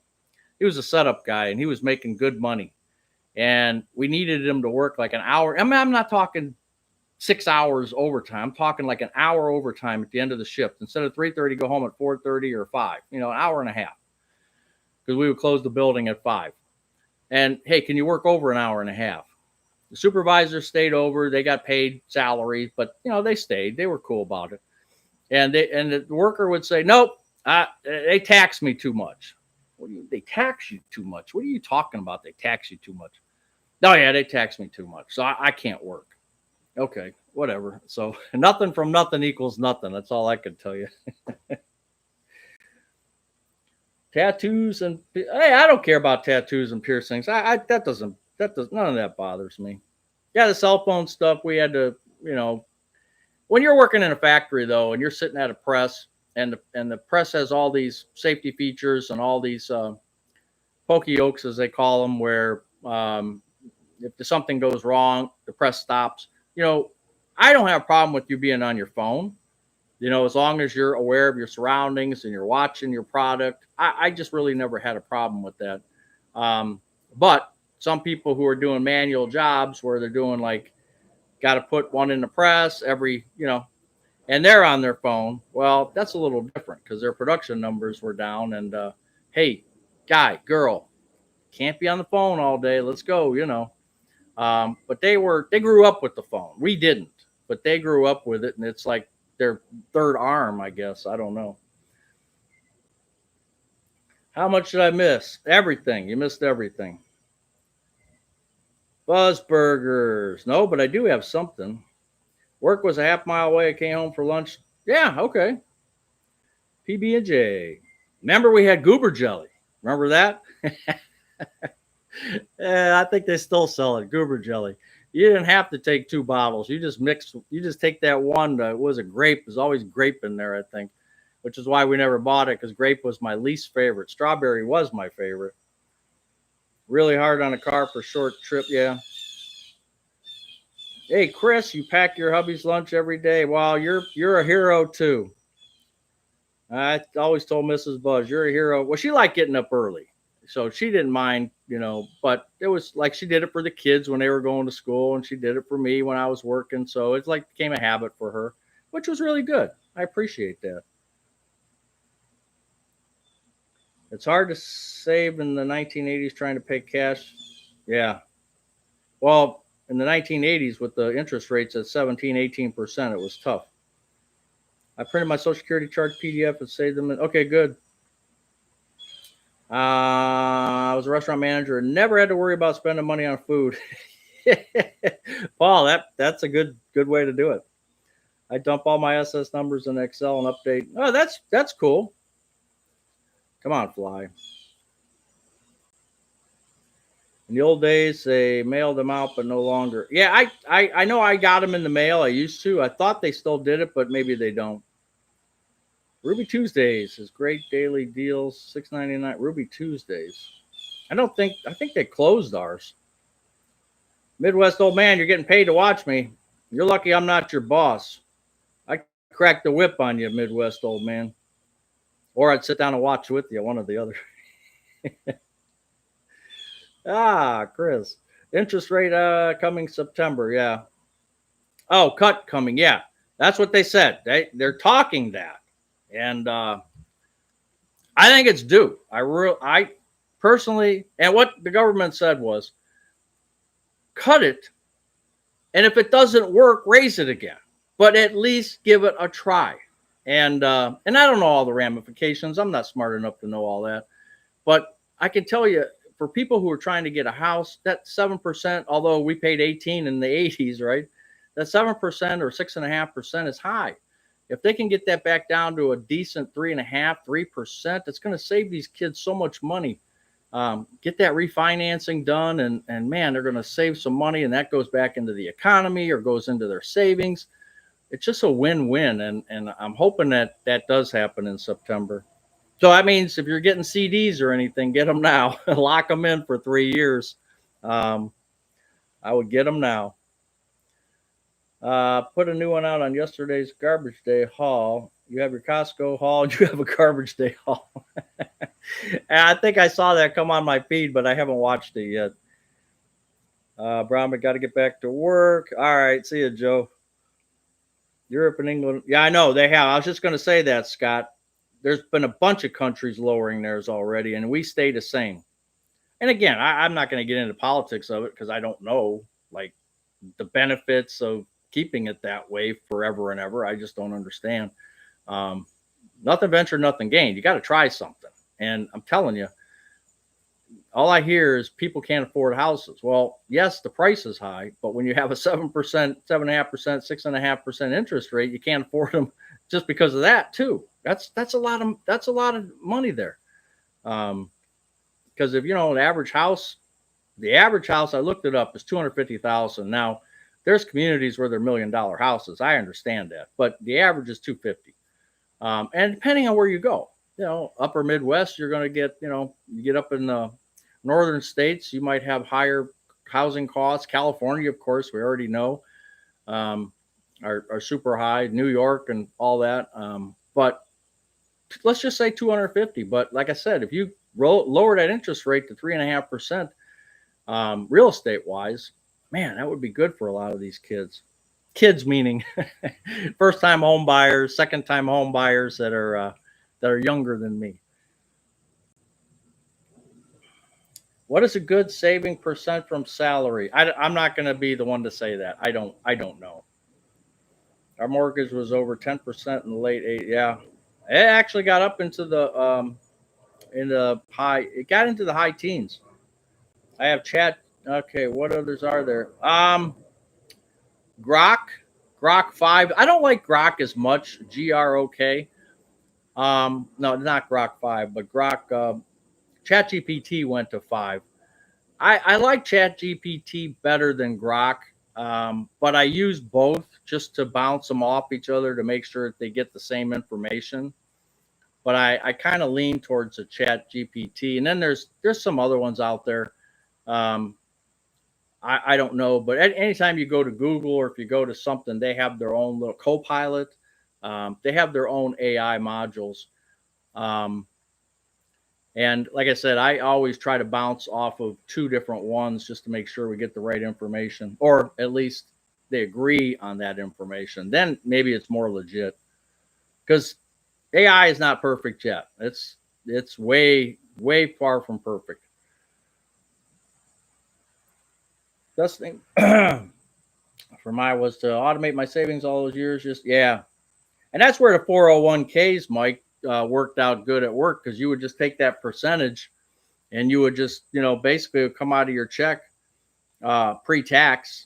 setup guy and he was making good money. And we needed him to work like an hour. I mean, I'm not talking 6 hours overtime. I'm talking like an hour overtime at the end of the shift. Instead of 3:30, go home at 4:30 or 5, an hour and a half. Because we would close the building at 5. And hey, can you work over an hour and a half? The supervisor stayed over. They got paid salary, but they stayed. They were cool about it. And the worker would say, nope, they tax me too much. They tax you too much? What are you talking about? They tax you too much? Oh yeah, they tax me too much, so I can't work. Okay, whatever. So nothing from nothing equals nothing. That's all I can tell you. Tattoos and hey, I don't care about tattoos and piercings. None of that bothers me. Yeah, the cell phone stuff we had to, when you're working in a factory though, and you're sitting at a press, and the press has all these safety features and all these pokey-okes, as they call them, where if something goes wrong, the press stops. I don't have a problem with you being on your phone, as long as you're aware of your surroundings and you're watching your product. I just really never had a problem with that. But some people who are doing manual jobs where they're doing got to put one in the press every, and they're on their phone. Well, that's a little different because their production numbers were down. And hey, guy, girl, can't be on the phone all day. Let's go, But they grew up with the phone. We didn't, but they grew up with it, and it's like their third arm, I guess. I don't know. How much did I miss? Everything. You missed everything. Buzz Burgers. No, but I do have something. Work was a half-mile away. I came home for lunch. Yeah, okay. PB&J. Remember we had goober jelly. Remember that? I think they still sell it, goober jelly. You didn't have to take 2 bottles. You just take that one. It was a grape. There's always grape in there, I think, which is why we never bought it, because grape was my least favorite. Strawberry was my favorite. Really hard on a car for short trip, yeah. Hey, Chris, you pack your hubby's lunch every day. Wow, you're a hero too. I always told Mrs. Buzz, you're a hero. Well, she liked getting up early, so she didn't mind, but it was like she did it for the kids when they were going to school, and she did it for me when I was working. So it's like became a habit for her, which was really good. I appreciate that. It's hard to save in the 1980s trying to pay cash. Yeah. Well, in the 1980s with the interest rates at 17, 18%, it was tough. I printed my Social Security chart PDF and saved them. Okay, good. I was a restaurant manager and never had to worry about spending money on food. Paul, that's a good way to do it. I dump all my SS numbers in Excel and update. Oh, that's cool. Come on, fly. In the old days, they mailed them out, but no longer. Yeah, I know I got them in the mail. I used to. I thought they still did it, but maybe they don't. Ruby Tuesdays is great daily deals, $6.99. Ruby Tuesdays. I think they closed ours. Midwest old man, you're getting paid to watch me. You're lucky I'm not your boss. I cracked the whip on you, Midwest old man. Or I'd sit down and watch with you, one or the other. Chris. Interest rate coming September, yeah. Oh, cut coming, yeah. That's what they said. They're talking that. And I think it's due. I personally, and what the government said was cut it, and if it doesn't work, raise it again. But at least give it a try. And I don't know all the ramifications. I'm not smart enough to know all that. But I can tell you, for people who are trying to get a house, that 7%, although we paid 18 in the 80s, right? That 7% or 6.5% is high. If they can get that back down to a decent 3.5%, 3%, it's going to save these kids so much money. Get that refinancing done, and man, they're going to save some money, and that goes back into the economy or goes into their savings. It's just a win-win, and I'm hoping that does happen in September. So that means if you're getting CDs or anything, get them now. Lock them in for 3 years. I would get them now. Put a new one out on yesterday's garbage day haul. You have your Costco haul. You have a garbage day haul. And I think I saw that come on my feed, but I haven't watched it yet. Brown, got to get back to work. All right. See you, Joe. Europe and England. Yeah, I know they have. I was just going to say that, Scott. There's been a bunch of countries lowering theirs already, and we stay the same. And again, I'm not going to get into politics of it because I don't know like the benefits of keeping it that way forever and ever. I just don't understand. Nothing ventured, nothing gained. You got to try something. And I'm telling you, all I hear is people can't afford houses. Well, yes, the price is high, but when you have a 7%, 7.5%, 6.5% interest rate, you can't afford them just because of that too. That's a lot of money there. Because if you know the average house I looked it up is $250,000. Now there's communities where they're $1 million houses. I understand that, but the average is $250,000. And depending on where you go, upper Midwest, you're going to get, you get up in the northern states, you might have higher housing costs. California, of course, we already know, are super high. New York and all that. But let's just say 250. But like I said, if you lower that interest rate to 3.5%, real estate wise, man, that would be good for a lot of these kids. Kids meaning first time home buyers, second time home buyers that are younger than me. What is a good saving percent from salary? I'm not going to be the one to say that. I don't know. Our mortgage was over 10% in the late 80s. Yeah, it actually got up into the high. It got into the high teens. I have chat. Okay, what others are there? Grok 5. I don't like Grok as much. GROK. No, not Grok 5, but Grok. ChatGPT went to 5. I like ChatGPT better than Grok, but I use both just to bounce them off each other to make sure that they get the same information. But I kind of lean towards the ChatGPT, and then there's some other ones out there. I don't know, but anytime you go to Google or if you go to something, they have their own little Copilot. They have their own AI modules. And like I said, I always try to bounce off of 2 different ones just to make sure we get the right information, or at least they agree on that information. Then maybe it's more legit, because AI is not perfect yet. It's way far from perfect. Best thing for mine was to automate my savings all those years. And that's where the 401ks, Mike, worked out good at work, because you would just take that percentage and you would just, basically come out of your check pre-tax,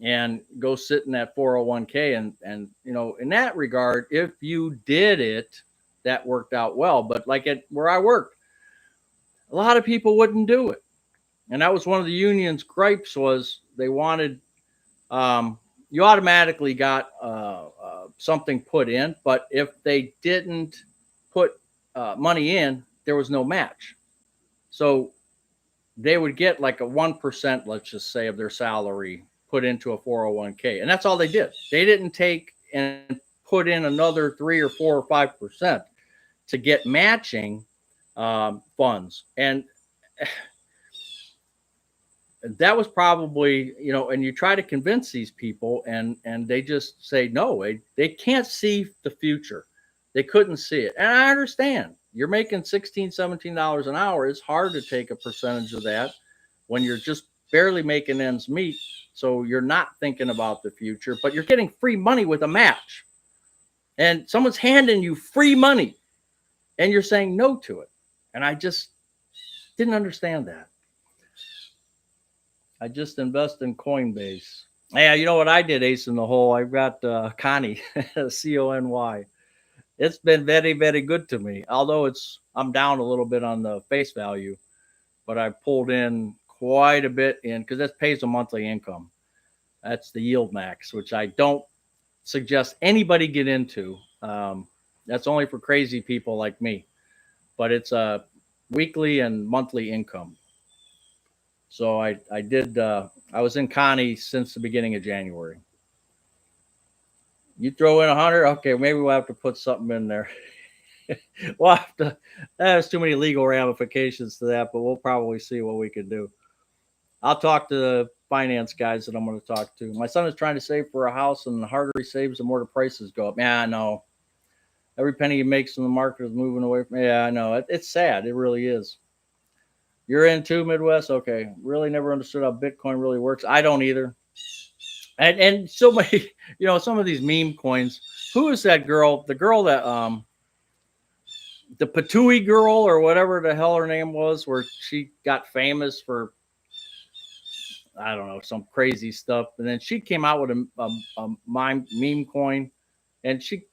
and go sit in that 401k. And in that regard, if you did it, that worked out well. But like at where I worked, a lot of people wouldn't do it. And that was one of the union's gripes, was they wanted, you automatically got something put in, but if they didn't put money in, there was no match. So they would get like a 1%, let's just say, of their salary put into a 401k. And that's all they did. They didn't take and put in another 3 or 4 or 5% to get matching funds. And that was probably, and you try to convince these people, and they just say no. They can't see the future. They couldn't see it. And I understand. You're making $16, $17 an hour. It's hard to take a percentage of that when you're just barely making ends meet. So you're not thinking about the future, but you're getting free money with a match. And someone's handing you free money and you're saying no to it. And I just didn't understand that. I just invest in Coinbase. Yeah, you know what I did, Ace in the Hole? I've got Connie, Cony. It's been very, very good to me. Although I'm down a little bit on the face value, but I pulled in quite a bit in, because that pays a monthly income. That's the yield max, which I don't suggest anybody get into. That's only for crazy people like me. But it's a weekly and monthly income. So I did. I was in Connie since the beginning of January. You throw in 100, okay, maybe we'll have to put something in there. We'll have to. There's too many legal ramifications to that, but we'll probably see what we can do. I'll talk to the finance guys that I'm going to talk to. My son is trying to save for a house, and the harder he saves, the more the prices go up. Yeah, I know. Every penny he makes in the market is moving away from. Yeah, I know. It's sad. It really is. You're in too, Midwest? Okay. Really never understood how Bitcoin really works. I don't either. And so many, some of these meme coins. Who is that girl? The girl that the Patui girl, or whatever the hell her name was, where she got famous for, I don't know, some crazy stuff. And then she came out with a meme coin, and she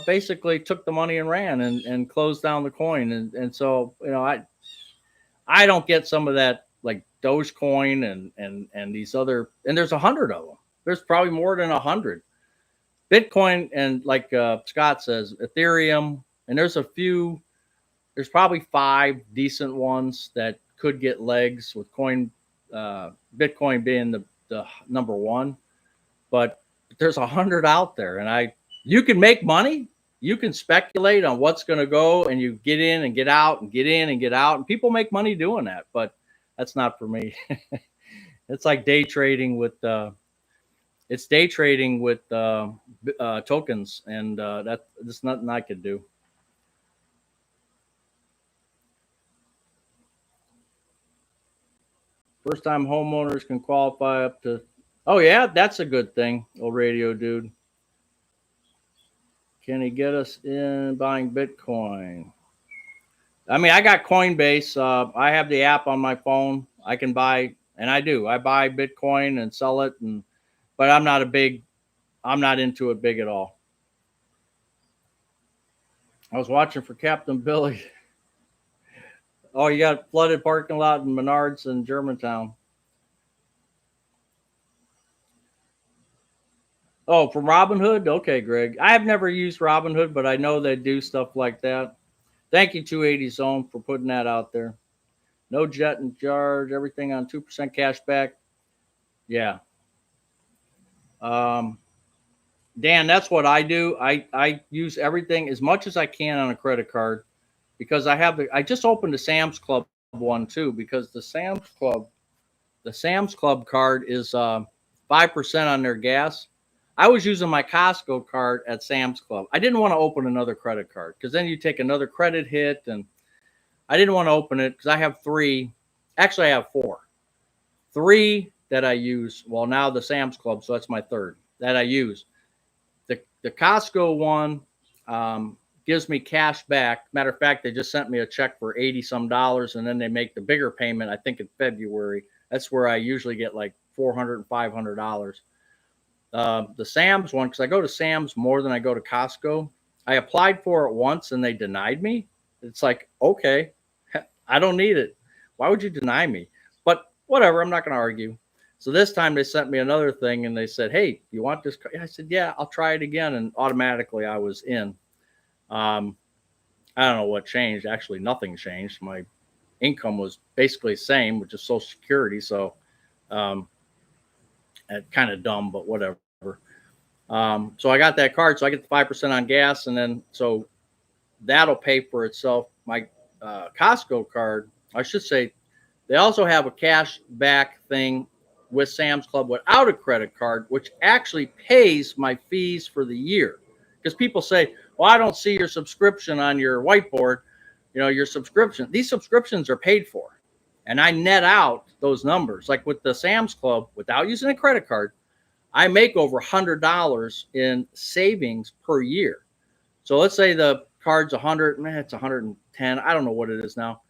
basically took the money and ran and closed down the coin. And so, I don't get some of that, like Dogecoin and these other, and there's 100 of them. There's probably more than 100. Bitcoin, and like Scott says, Ethereum, and there's probably 5 decent ones that could get legs, with Bitcoin being the number one. But there's 100 out there, and you can make money. You can speculate on what's going to go, and you get in and get out and get in and get out. And people make money doing that, but that's not for me. It's like day trading with tokens, and that's nothing I could do. First time homeowners can qualify up to, oh yeah, that's a good thing. Old radio dude. Can he get us in buying Bitcoin? I mean, I got Coinbase. I have the app on my phone. I can buy, and I do. I buy Bitcoin and sell it, but I'm not into it big at all. I was watching for Captain Billy. Oh, you got flooded parking lot in Menards and Germantown. Oh, from Robinhood? Okay, Greg. I have never used Robinhood, but I know they do stuff like that. Thank you, 280 Zone, for putting that out there. No jet and charge, everything on 2% cash back. Yeah. Dan, that's what I do. I use everything as much as I can on a credit card, because I just opened a Sam's Club one too, because the Sam's Club card is 5% on their gas. I was using my Costco card at Sam's Club. I didn't want to open another credit card, because then you take another credit hit, and I didn't want to open it because I have 3. Actually, I have 4. 3 that I use. Well, now the Sam's Club, so that's my 3rd that I use. The Costco one gives me cash back. Matter of fact, they just sent me a check for $80 some, and then they make the bigger payment, I think in February. That's where I usually get like $400 and $500. The Sam's one, because I go to Sam's more than I go to Costco. I applied for it once and they denied me. It's like, okay, I don't need it. Why would you deny me? But whatever, I'm not going to argue. So this time they sent me another thing and they said, hey, you want this car? I said, yeah, I'll try it again. And automatically I was in. I don't know what changed. Actually, nothing changed. My income was basically the same, which is Social Security. So kind of dumb, but whatever. So I got that card. So I get the 5% on gas. And then so that'll pay for itself. My Costco card, I should say, they also have a cash back thing with Sam's Club without a credit card, which actually pays my fees for the year. Because people say, well, I don't see your subscription on your whiteboard. You know, your subscription, these subscriptions are paid for. And I net out those numbers. Like with the Sam's Club, without using a credit card, I make over $100 in savings per year. So let's say the card's 100, man, it's 110. I don't know what it is now.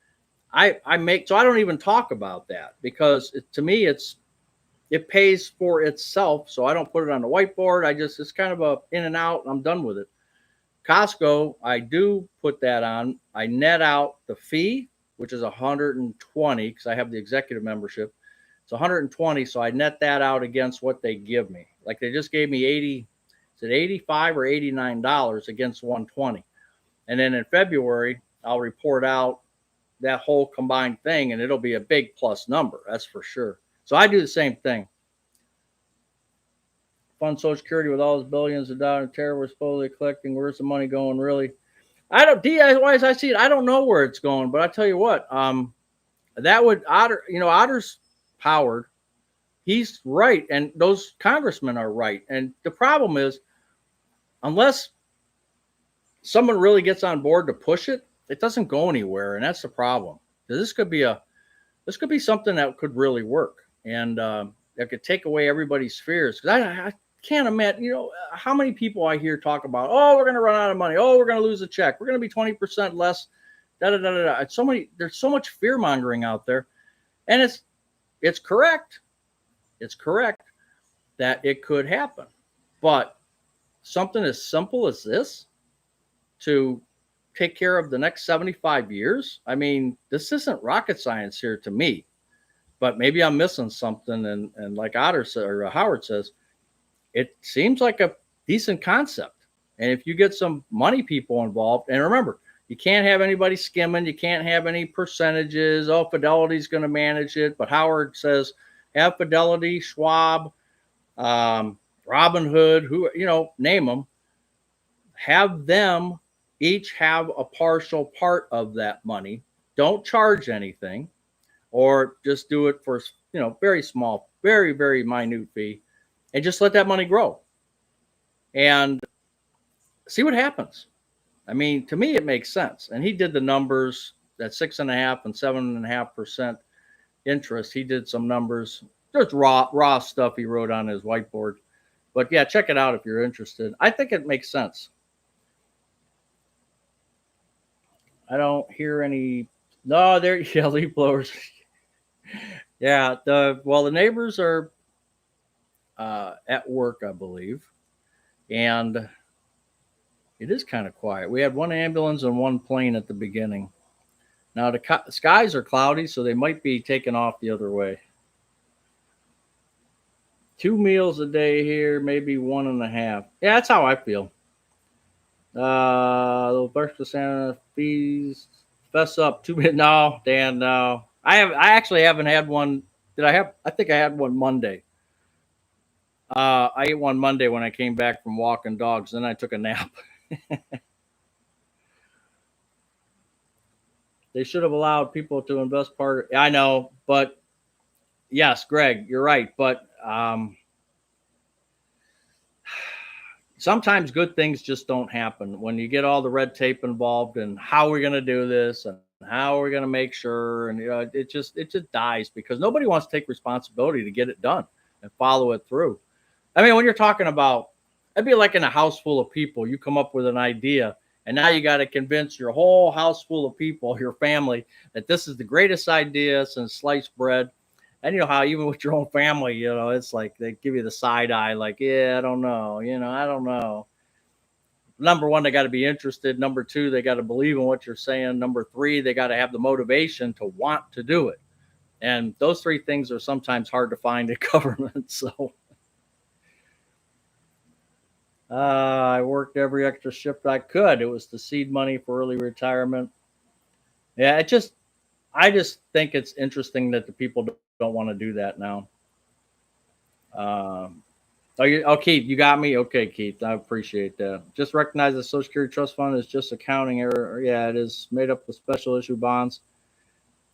I make, so I don't even talk about that because to me, it pays for itself. So I don't put it on the whiteboard. It's kind of a in and out. And I'm done with it. Costco, I do put that on. I net out the fee, which is 120 because I have the executive membership. It's 120. So I net that out against what they give me. Like they just gave me 80, is it 85 or $89 against 120. And then in February, I'll report out that whole combined thing and it'll be a big plus number. That's for sure. So I do the same thing. Fund Social Security with all those billions of dollars in terror we're supposedly collecting. Where's the money going, really? I don't, DIY as I see it, I don't know where it's going, but I tell you what, that would Otter, Otter's powered. He's right, and those congressmen are right. And the problem is, unless someone really gets on board to push it, it doesn't go anywhere, and that's the problem. This could be something that could really work, and that could take away everybody's fears. Because I can't imagine, how many people I hear talk about, oh, we're going to run out of money. Oh, we're going to lose a check. We're going to be 20% less. It's there's so much fear mongering out there. And it's correct. It's correct that it could happen. But something as simple as this to take care of the next 75 years. I mean, this isn't rocket science here to me, but maybe I'm missing something. And like Otter said, or Howard says, it seems like a decent concept. And if you get some money people involved, and remember, you can't have anybody skimming. You can't have any percentages. Oh, Fidelity's going to manage it. But Howard says, have Fidelity, Schwab, Robinhood, who, name them. Have them each have a partial part of that money. Don't charge anything, or just do it for, very small, very, very minute fee, and just let that money grow and see what happens. I mean, to me, it makes sense. And he did the numbers at 6.5% and 7.5% interest. He did some numbers, just raw stuff he wrote on his whiteboard. But yeah, check it out if you're interested. I think it makes sense. I don't hear any. No, they're leaf blowers. Yeah, the neighbors are at work, I believe, and it is kind of quiet. We had one ambulance and one plane at the beginning. Now the skies are cloudy, so they might be taking off the other way. 2 meals a day here, maybe 1.5. Yeah, that's how I feel. Little breakfast and fees. Fess up. 2 minutes. No, Dan, no. I actually haven't had one. Did I have? I think I had one Monday. I ate one Monday when I came back from walking dogs. Then I took a nap. They should have allowed people to invest part. I know, but yes, Greg, you're right. But sometimes good things just don't happen when you get all the red tape involved and how we're going to do this and how we're going to make sure. And it just dies because nobody wants to take responsibility to get it done and follow it through. I mean, when you're talking about, it'd be like in a house full of people, you come up with an idea and now you got to convince your whole house full of people, your family, that this is the greatest idea since sliced bread. And you know how even with your own family, you know, it's like they give you the side eye, like, yeah, I don't know, you know, I don't know. Number one, they got to be interested. Number two, they got to believe in what you're saying. Number three, they got to have the motivation to want to do it. And those three things are sometimes hard to find in government. So I worked every extra shift I could. It was the seed money for early retirement. Yeah, I just think it's interesting that the people don't want to do that now. Um, Keith, you got me? Okay, Keith, I appreciate that. Just recognize the Social Security Trust Fund is just accounting error. Yeah, it is made up of special issue bonds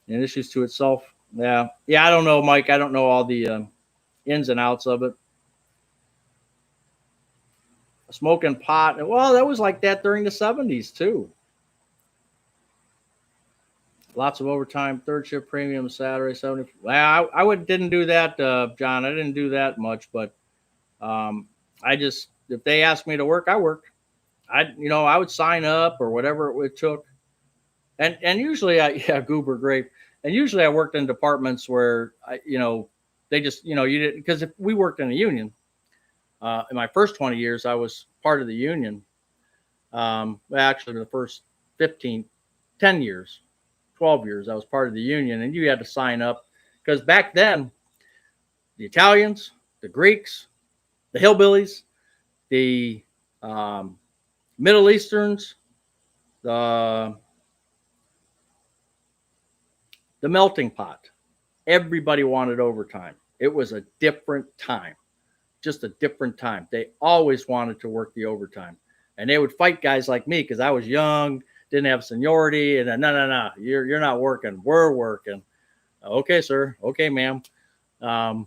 and issues to itself. Yeah, yeah, I don't know, Mike. I don't know all the ins and outs of it. Smoking pot. Well, that was like that during the 70s too. Lots of overtime, third shift premium, Saturday, 70. Well, I didn't do that, John. I didn't do that much, but I just, if they asked me to work, I worked. I would sign up or whatever it took. And usually yeah, goober grape. And usually I worked in departments where they just, you didn't, because if we worked in a union, in my first 20 years, I was part of the union. Actually, the first 15, 10 years, 12 years, I was part of the union, and you had to sign up because back then, the Italians, the Greeks, the hillbillies, the Middle Easterns, the melting pot, everybody wanted overtime. It was a different time, just a different time. They always wanted to work the overtime, and they would fight guys like me because I was young, didn't have seniority, and no, you're not working. We're working. Okay, sir. Okay, ma'am. And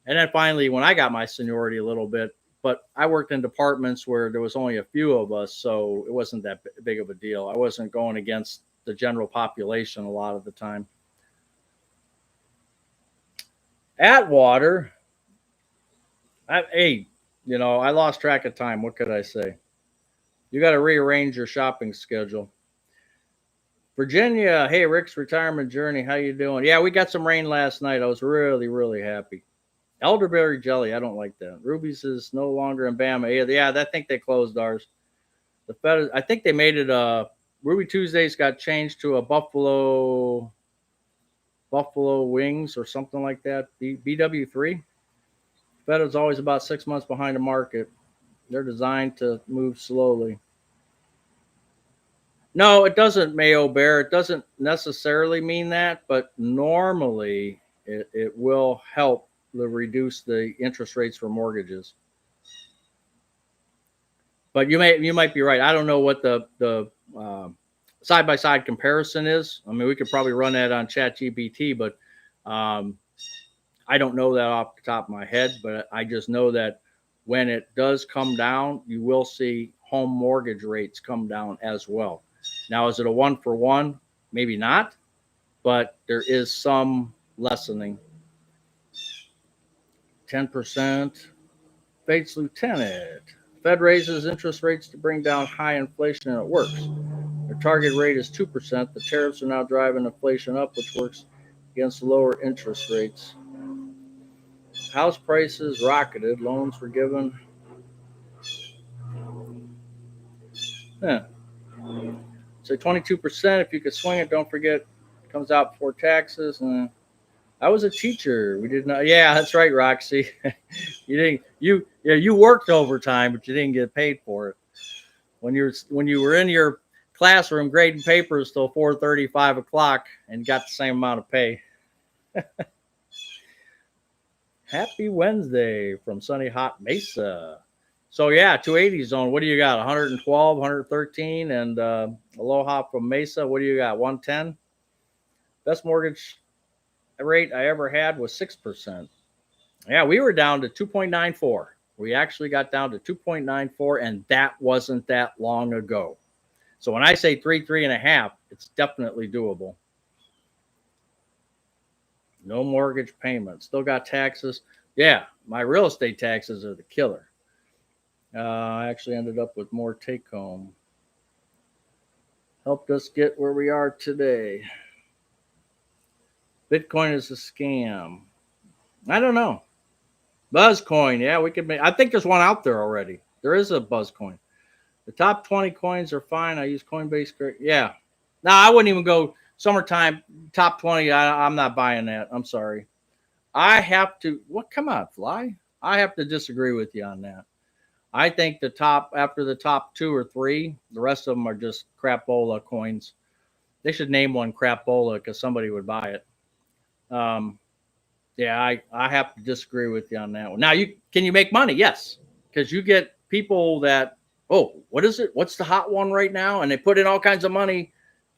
then finally, when I got my seniority a little bit, but I worked in departments where there was only a few of us, so it wasn't that big of a deal. I wasn't going against the general population a lot of the time. Atwater, hey, I lost track of time. What could I say? You got to rearrange your shopping schedule. Virginia, hey, Rick's retirement journey. How you doing? Yeah, we got some rain last night. I was really, really happy. Elderberry jelly, I don't like that. Ruby's is no longer in Bama. Yeah, I think they closed ours. The Fed, I think they made it. Ruby Tuesdays got changed to a Buffalo Wings or something like that. BW3. Fed is always about 6 months behind the market. They're designed to move slowly. No, it doesn't, Mayo Bear. It doesn't necessarily mean that, but normally it will help to reduce the interest rates for mortgages. But you might be right. I don't know what the side by side comparison is. I mean, we could probably run that on ChatGPT, but I don't know that off the top of my head. But I just know that when it does come down, you will see home mortgage rates come down as well. Now, is it a 1-for-1? Maybe not, but there is some lessening. 10%. Fates Lieutenant. Fed raises interest rates to bring down high inflation, and it works. Their target rate is 2%. The tariffs are now driving inflation up, which works against lower interest rates. House prices rocketed. Loans forgiven. Yeah. So 22%. If you could swing it, don't forget, it comes out before taxes. I was a teacher. We did not. Yeah, that's right, Roxy. You didn't. You worked overtime, but you didn't get paid for it. When you were in your classroom grading papers till 4:30, 5 o'clock, and got the same amount of pay. Happy Wednesday from sunny hot Mesa. So yeah, 280 zone. What do you got? 112, 113, and Aloha from Mesa. What do you got? 110. Best mortgage rate I ever had was 6%. Yeah, we were down to 2.94. We actually got down to 2.94, and that wasn't that long ago. So when I say 3.5, it's definitely doable. No mortgage payment. Still got taxes. Yeah, my real estate taxes are the killer. I actually ended up with more take home. Helped us get where we are today. Bitcoin is a scam. I don't know. Buzz coin. Yeah, we could make. I think there's one out there already. There is a Buzz coin. The top 20 coins are fine. I use Coinbase. Yeah. No, I wouldn't even go summertime top 20. I'm not buying that. I'm sorry. I have to. What? Come on, Fly. I have to disagree with you on that. I think the top, after the top two or three, the rest of them are just crapola coins. They should name one crapola because somebody would buy it. Um, yeah, I have to disagree with you on that one. Now, can you make money? Yes, because you get people that, oh, what is it? What's the hot one right now? And they put in all kinds of money.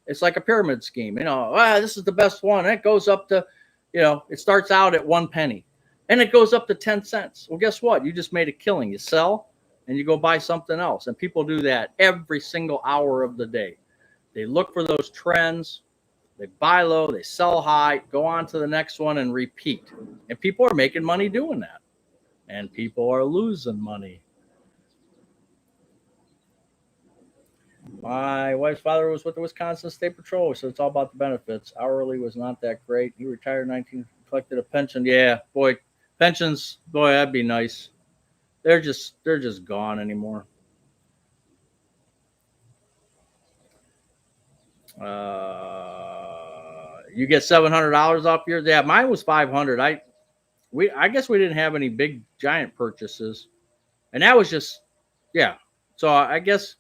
It's like a pyramid scheme. This is the best one. And it goes up to, it starts out at 1 penny and it goes up to 10 cents. Well, guess what? You just made a killing. You sell and you go buy something else. And people do that every single hour of the day. They look for those trends. They buy low, they sell high, go on to the next one and repeat. And people are making money doing that. And people are losing money. My wife's father was with the Wisconsin State Patrol, so it's all about the benefits. Hourly was not that great. He retired in 19, collected a pension. Yeah, boy, pensions, boy, that'd be nice. They're just gone anymore. You get $700 off yours. Yeah, mine was 500. I guess we didn't have any big giant purchases, and that was just, yeah. So I guess,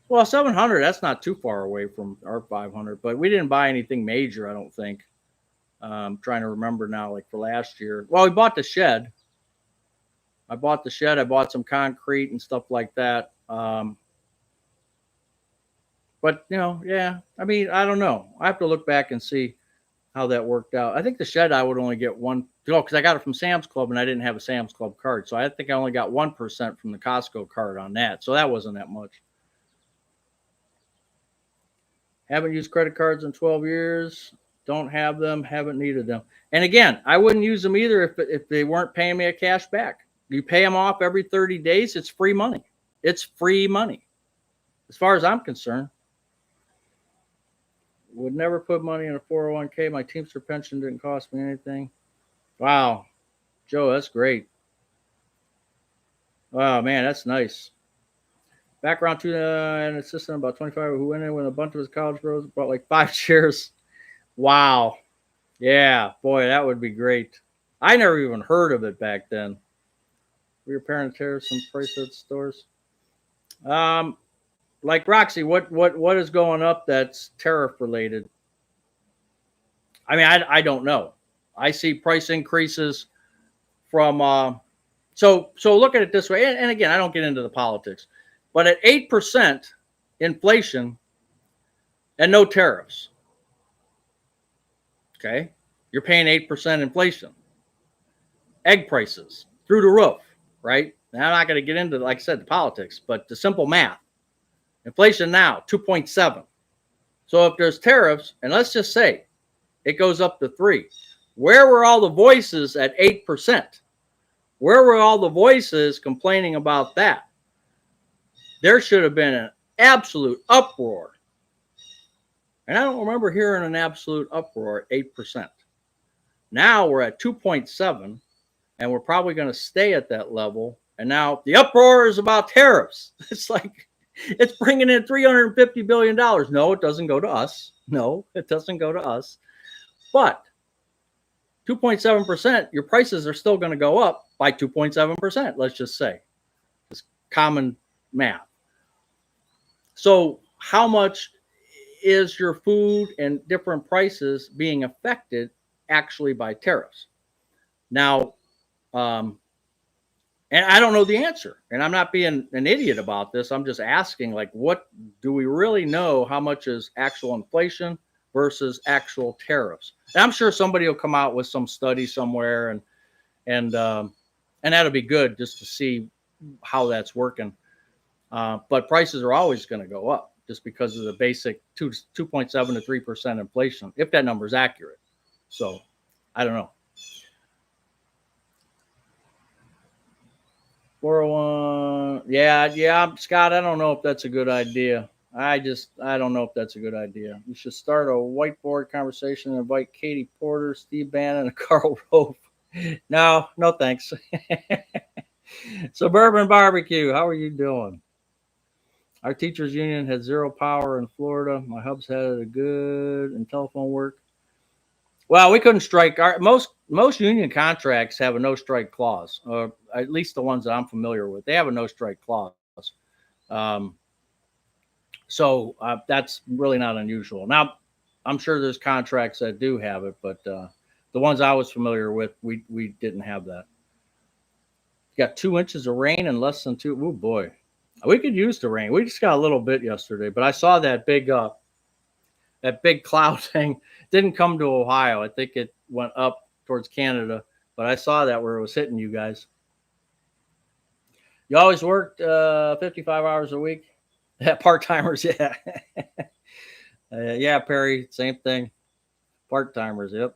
well, 700. That's not too far away from our 500, but we didn't buy anything major. I don't think. Trying to remember now, like for last year. Well, we bought the shed. I bought the shed. I bought some concrete and stuff like that. But yeah. I mean, I don't know. I have to look back and see how that worked out. I think the shed I would only get one, because I got it from Sam's Club and I didn't have a Sam's Club card. So I think I only got 1% from the Costco card on that. So that wasn't that much. Haven't used credit cards in 12 years. Don't have them. Haven't needed them. And again, I wouldn't use them either if they weren't paying me a cash back. You pay them off every 30 days. It's free money. It's free money. As far as I'm concerned. Would never put money in a 401k. My Teamster pension didn't cost me anything. Wow. Joe, that's great. Wow, man, that's nice. Background to an assistant about 25 who went in with a bunch of his college bros, bought like 5 shares. Wow. Yeah, boy, that would be great. I never even heard of it back then. We were pairing tariffs some price at stores. Like Roxy, what is going up that's tariff related? I mean, I don't know. I see price increases from so look at it this way. And again, I don't get into the politics, but at 8% inflation and no tariffs, okay, you're paying 8% inflation. Egg prices through the roof, right? Now I'm not going to get into, like I said, the politics, but the simple math. Inflation now 2.7. So if there's tariffs, and let's just say it goes up to 3, where were all the voices at 8%? Where were all the voices complaining about that? There should have been an absolute uproar. And I don't remember hearing an absolute uproar at 8%. Now we're at 2.7, and we're probably going to stay at that level. And now the uproar is about tariffs. It's like, it's bringing in $350 billion. No, it doesn't go to us. No, it doesn't go to us. But 2.7%, your prices are still going to go up by 2.7%, let's just say. It's common math. So how much is your food and different prices being affected actually by tariffs? Now, and I don't know the answer. And I'm not being an idiot about this. I'm just asking, like, what do we really know? How much is actual inflation versus actual tariffs? And I'm sure somebody will come out with some study somewhere, and that'll be good just to see how that's working. But prices are always going to go up just because of the basic 2.7 to 3% inflation, if that number is accurate. So I don't know. 401. Yeah, Scott, I don't know if that's a good idea. I don't know if that's a good idea. You should start a whiteboard conversation and invite Katie Porter, Steve Bannon, and Carl Rove. No, no thanks. Suburban Barbecue, how are you doing? Our teachers union had zero power in Florida. My hubs had a good and telephone work. Well, we couldn't strike. Our most union contracts have a no strike clause, or at least the ones that I'm familiar with. They have a no strike clause. Um, so that's really not unusual. Now, I'm sure there's contracts that do have it, but the ones I was familiar with, we didn't have that. Got 2 inches of rain in less than two. Oh boy, we could use the rain. We just got a little bit yesterday, but I saw that big cloud thing didn't come to Ohio. I think it went up towards Canada, but I saw that where it was hitting you guys. You always worked 55 hours a week. Part timers, yeah. Yeah, Perry, same thing. Part timers, yep.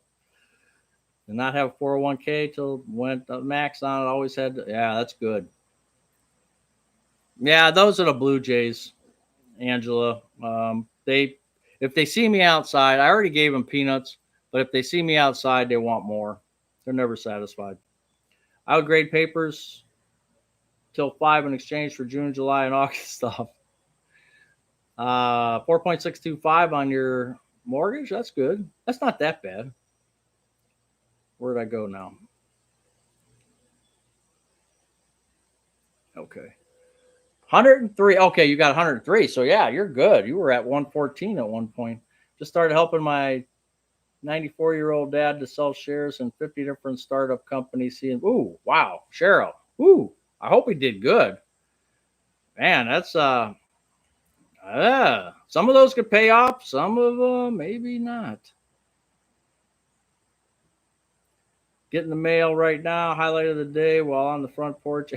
Did not have a 401k till went max on it. Always had, yeah, that's good. Yeah, those are the Blue Jays, Angela. If they see me outside, I already gave them peanuts, but if they see me outside, they want more. They're never satisfied. I would grade papers till 5 in exchange for June, July, and August stuff. 4.625 on your mortgage. That's good. That's not that bad. Where'd I go now? Okay. 103. Okay, you got 103. So yeah, you're good. You were at 114 at one point. Just started helping my 94-year-old dad to sell shares in 50 different startup companies. Seeing, ooh, wow, Cheryl. Ooh, I hope he did good. Man, that's some of those could pay off, some of them maybe not. Getting the mail right now, highlight of the day while on the front porch.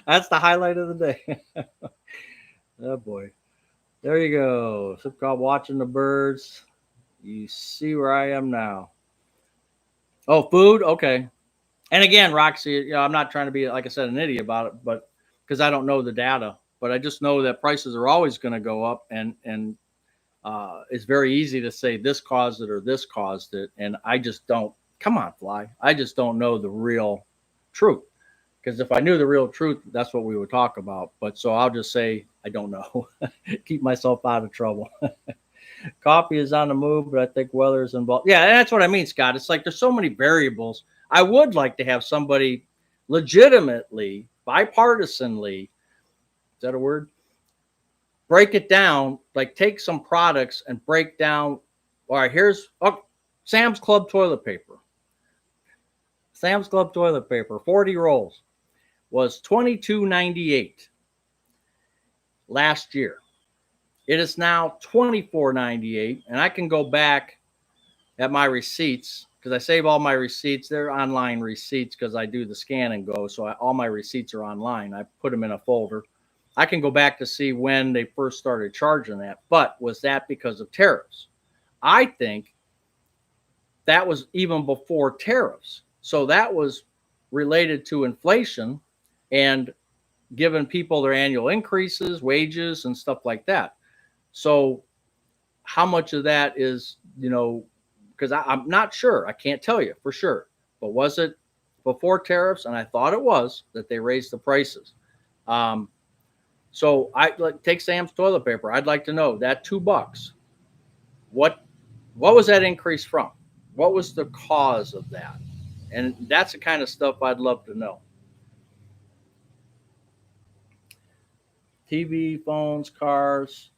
That's the highlight of the day. Oh boy. There you go. Sip called watching the birds. You see where I am now. Oh, food? Okay. And again, Roxy, I'm not trying to be, like I said, an idiot about it, but because I don't know the data, but I just know that prices are always going to go up, and it's very easy to say this caused it or this caused it, and I just don't. Come on, Fly. I just don't know the real truth. Because if I knew the real truth, that's what we would talk about. But so I'll just say I don't know. Keep myself out of trouble. Coffee is on the move, but I think weather is involved. Yeah, that's what I mean, Scott. It's like there's so many variables. I would like to have somebody legitimately, bipartisanly, is that a word? Break it down, like take some products and break down. All right, here's Sam's Club toilet paper. Sam's Club toilet paper, 40 rolls, was $22.98 last year. It is now $24.98, and I can go back at my receipts because I save all my receipts. They're online receipts because I do the scan and go. So all my receipts are online. I put them in a folder. I can go back to see when they first started charging that. But was that because of tariffs? I think that was even before tariffs. So that was related to inflation and giving people their annual increases, wages, and stuff like that. So how much of that is, because I'm not sure. I can't tell you for sure. But was it before tariffs? And I thought it was that they raised the prices. So I take Sam's toilet paper. I'd like to know that $2. What was that increase from? What was the cause of that? And that's the kind of stuff I'd love to know. TV, phones, cars.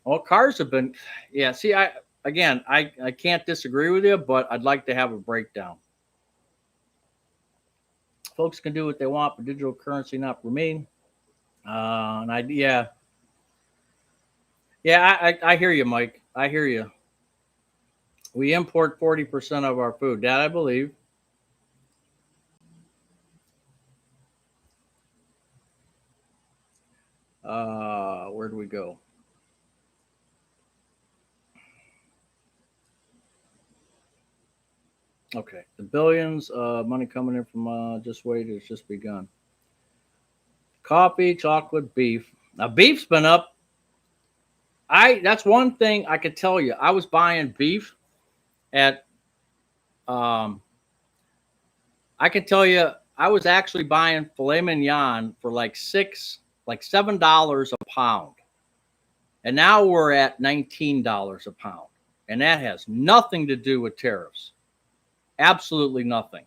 Well, cars have been, yeah. See, I can't disagree with you, but I'd like to have a breakdown. Folks can do what they want, but digital currency not for me. Yeah. I hear you, Mike. I hear you. We import 40% of our food. That I believe. Where do we go? Okay, the billions of money coming in from just wait has just begun. Coffee, chocolate, beef. Now beef's been up. That's one thing I could tell you. I was buying beef at um I can tell you I was actually buying filet mignon for like $7 a pound. And now we're at $19 a pound. And that has nothing to do with tariffs. Absolutely nothing.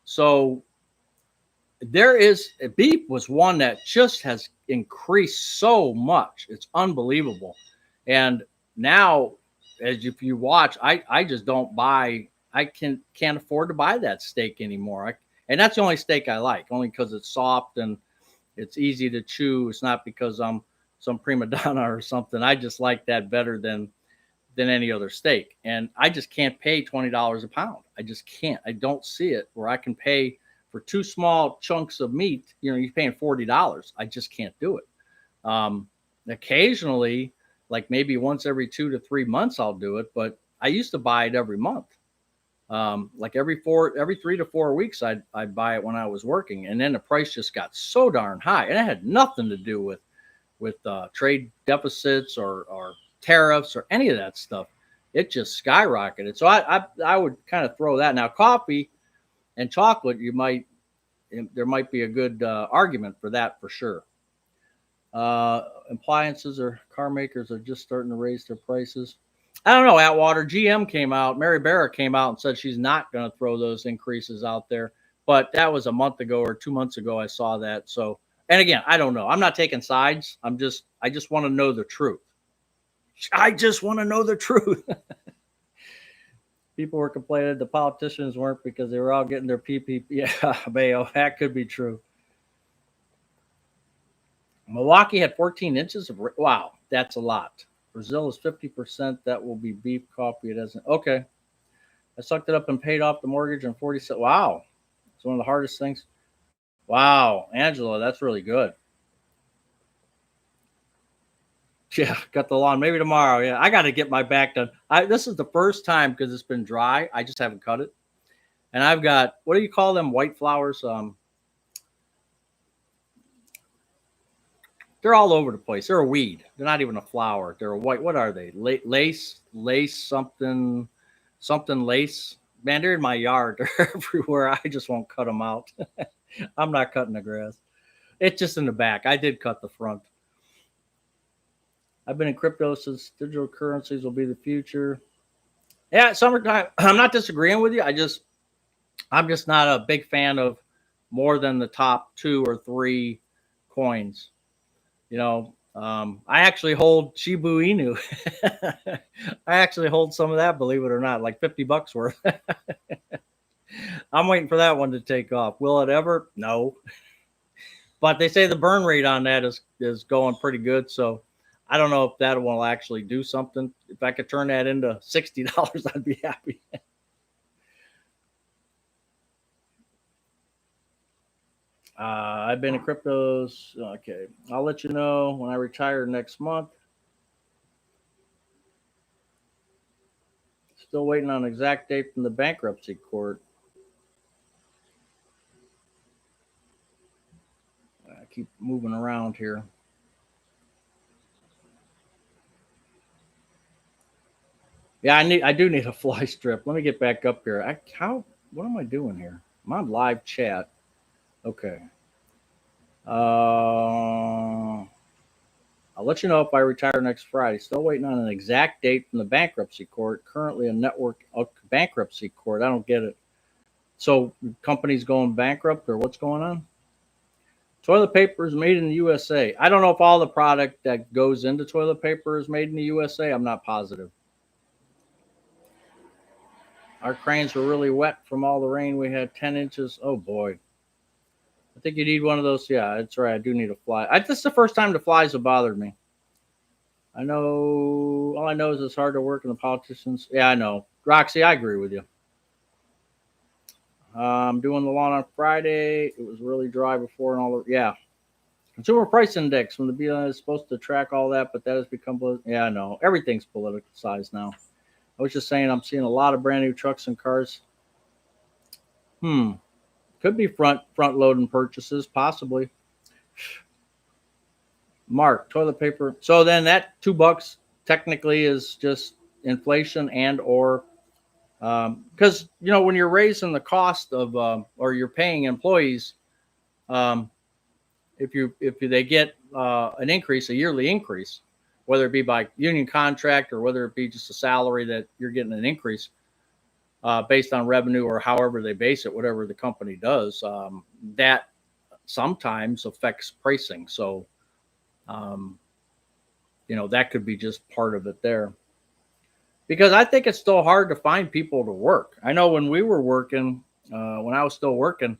So there is beef was one that just has increased so much. It's unbelievable. And now as if you watch, I just don't buy. I can't afford to buy that steak anymore. And that's the only steak I like, only because it's soft and it's easy to chew. It's not because I'm some prima donna or something. I just like that better than any other steak. And I just can't pay $20 a pound. I just can't. I don't see it where I can pay for two small chunks of meat. You know, you're paying $40. I just can't do it. Occasionally, like maybe once every 2 to 3 months, I'll do it. But I used to buy it every month. Like every 3 to 4 weeks, I'd buy it when I was working. And then the price just got so darn high. And it had nothing to do with trade deficits or tariffs or any of that stuff. It just skyrocketed. So I would kind of throw that. Now coffee and chocolate, there might be a good argument for that for sure. Appliances or car makers are just starting to raise their prices. I don't know. Atwater, GM came out. Mary Barra came out and said she's not going to throw those increases out there. But that was a month ago or 2 months ago. I saw that. So, and again, I don't know. I'm not taking sides. I just want to know the truth. I just want to know the truth. People were complaining the politicians weren't because they were all getting their PPP. Yeah, Mayo, that could be true. Milwaukee had 14 inches of wow, that's a lot. Brazil is 50%. That will be beef coffee. It doesn't. Okay. I sucked it up and paid off the mortgage in 40 cents. Wow. It's one of the hardest things. Wow. Angela, that's really good. Yeah, got the lawn. Maybe tomorrow. Yeah, I got to get my back done. This is the first time because it's been dry. I just haven't cut it. And I've got, what do you call them? White flowers. They're all over the place. They're a weed. They're not even a flower. They're a white. What are they? Lace, something lace. Man, they're in my yard. They're everywhere. I just won't cut them out. I'm not cutting the grass. It's just in the back. I did cut the front. I've been in crypto since digital currencies will be the future. Yeah, summertime. I'm not disagreeing with you. I'm just not a big fan of more than the top 2 or 3 coins. You know, I actually hold Shibu Inu. I actually hold some of that, believe it or not, like $50 worth. I'm waiting for that one to take off. Will it ever? No. But they say the burn rate on that is going pretty good. So I don't know if that will actually do something. If I could turn that into $60, I'd be happy. I've been in cryptos. Okay. I'll let you know when I retire next month. Still waiting on an exact date from the bankruptcy court. I keep moving around here. Yeah, I do need a fly strip. Let me get back up here. What am I doing here? I'm on live chat. Okay. I'll let you know if I retire next Friday. Still waiting on an exact date from the bankruptcy court. Currently a network bankruptcy court. I don't get it. So companies going bankrupt or what's going on? Toilet paper is made in the USA. I don't know if all the product that goes into toilet paper is made in the USA. I'm not positive. Our cranes were really wet from all the rain. We had 10 inches. Oh boy. I think you need one of those. Yeah, that's right. I do need a fly. This is the first time the flies have bothered me. I know. All I know is it's hard to work in the politicians. Yeah, I know. Roxy, I agree with you. I'm doing the lawn on Friday. It was really dry before and all the, yeah. Consumer price index from the BLM is supposed to track all that, but that has become, yeah, I know. Everything's politicized now. I was just saying I'm seeing a lot of brand new trucks and cars. Could be front loading purchases, possibly. Mark, toilet paper. So then that $2 technically is just inflation and or because when you're raising the cost of or you're paying employees, um, if they get an increase, a yearly increase, whether it be by union contract or whether it be just a salary that you're getting an increase based on revenue or however they base it, whatever the company does, that sometimes affects pricing. So um, that could be just part of it there. Because I think it's still hard to find people to work. I know when we were working, when I was still working,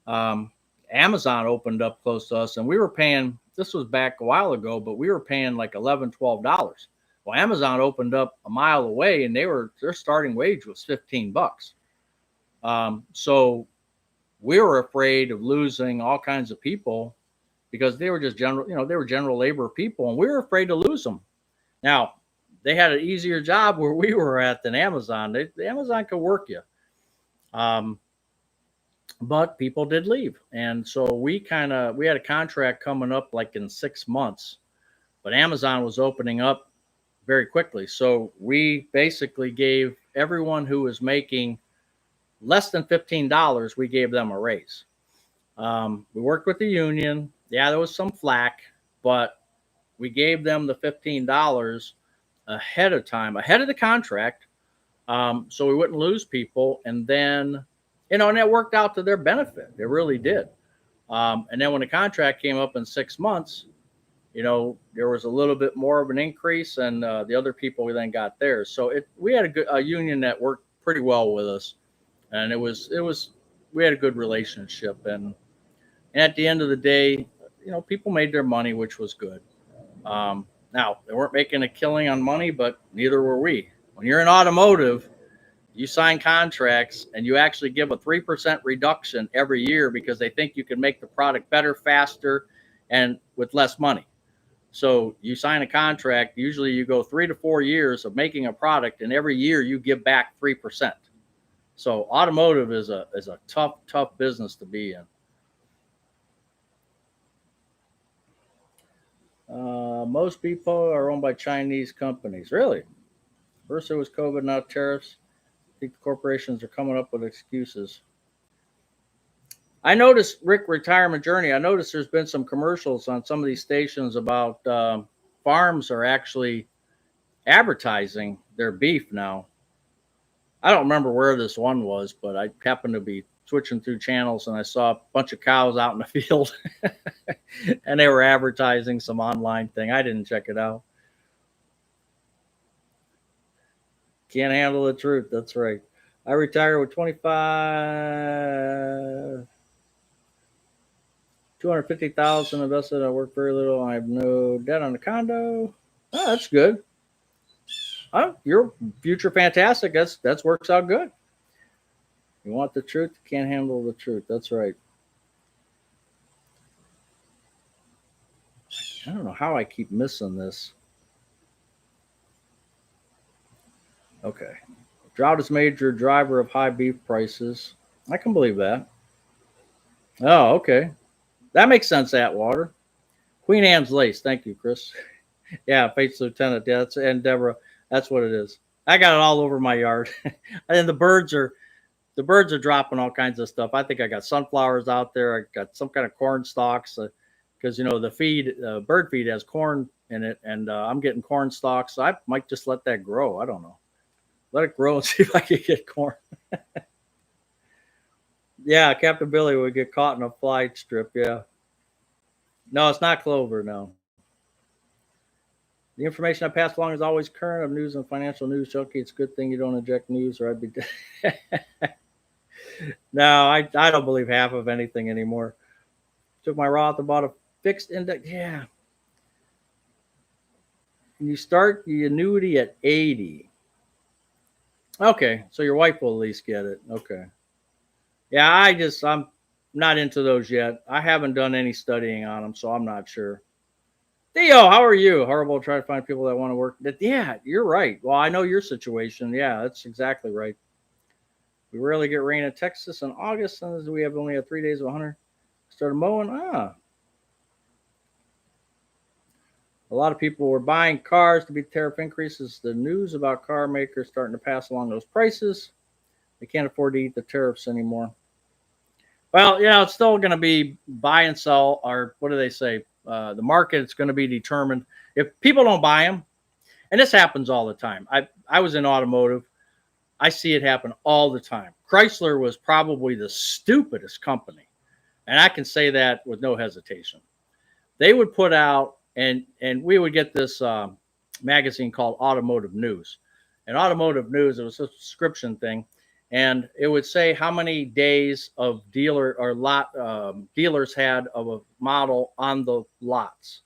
um, Amazon opened up close to us, and we were paying. This was back a while ago, but we were paying like $11, $12. Well, Amazon opened up a mile away, and their starting wage was $15. So we were afraid of losing all kinds of people because they were just they were general labor people, and we were afraid to lose them. Now, they had an easier job where we were at than Amazon. Amazon could work you. Um, but people did leave. And so we had a contract coming up like in 6 months, but Amazon was opening up very quickly. So we basically gave everyone who was making less than $15, we gave them a raise. We worked with the union. Yeah, there was some flack, but we gave them the $15 ahead of time, ahead of the contract, so we wouldn't lose people. And then, and that worked out to their benefit. It really did. And then when the contract came up in 6 months, there was a little bit more of an increase, and the other people we then got theirs. So we had a union that worked pretty well with us, and we had a good relationship. And at the end of the day, people made their money, which was good. Now, they weren't making a killing on money, but neither were we. When you're in automotive, you sign contracts and you actually give a 3% reduction every year because they think you can make the product better, faster, and with less money. So you sign a contract, usually you go 3 to 4 years of making a product, and every year you give back 3%. So automotive is a tough business to be in. Most people are owned by Chinese companies. Really? First it was COVID, now tariffs. I think the corporations are coming up with excuses. I noticed, Rick, retirement journey. I noticed there's been some commercials on some of these stations about farms are actually advertising their beef now. I don't remember where this one was, but I happened to be switching through channels and I saw a bunch of cows out in the field and they were advertising some online thing. I didn't check it out. Can't handle the truth. That's right. I retired with 250,000 invested. I work very little. I have no debt on the condo. Oh, that's good. Oh, your future fantastic. That's works out good. You want the truth, you can't handle the truth. That's right. I don't know how I keep missing this. Okay. Drought is major driver of high beef prices. I can believe that. Oh, okay. That makes sense, Atwater. Queen Anne's lace. Thank you, Chris. Yeah, Fates Lieutenant. Yeah, and Deborah. That's what it is. I got it all over my yard. And the birds are dropping all kinds of stuff. I think I got sunflowers out there. I got some kind of corn stalks because the feed, bird feed has corn in it, and I'm getting corn stalks. So I might just let that grow. I don't know. Let it grow and see if I can get corn. Yeah, Captain Billy would get caught in a fly strip. Yeah. No, it's not clover. No. The information I pass along is always current of news and financial news. Chucky, it's a good thing you don't inject news, or I'd be dead. No, I don't believe half of anything anymore. Took my Roth and bought a fixed index. Yeah. You start the annuity at 80. Okay, so your wife will at least get it. Okay. Yeah, I'm not into those yet. I haven't done any studying on them, so I'm not sure. Theo, how are you? Horrible to try to find people that want to work. Yeah, you're right. Well, I know your situation. Yeah, that's exactly right. We rarely get rain in Texas in August, and we have only had 3 days of 100. Started mowing. A lot of people were buying cars to beat tariff increases. The news about car makers starting to pass along those prices. They can't afford to eat the tariffs anymore. Well, it's still going to be buy and sell, or what do they say? The market is going to be determined. If people don't buy them, and this happens all the time. I was in automotive. I see it happen all the time. Chrysler was probably the stupidest company, and I can say that with no hesitation. They would put out, and we would get this magazine called Automotive News. And Automotive News, it was a subscription thing, and it would say how many days of dealer or lot dealers had of a model on the lots,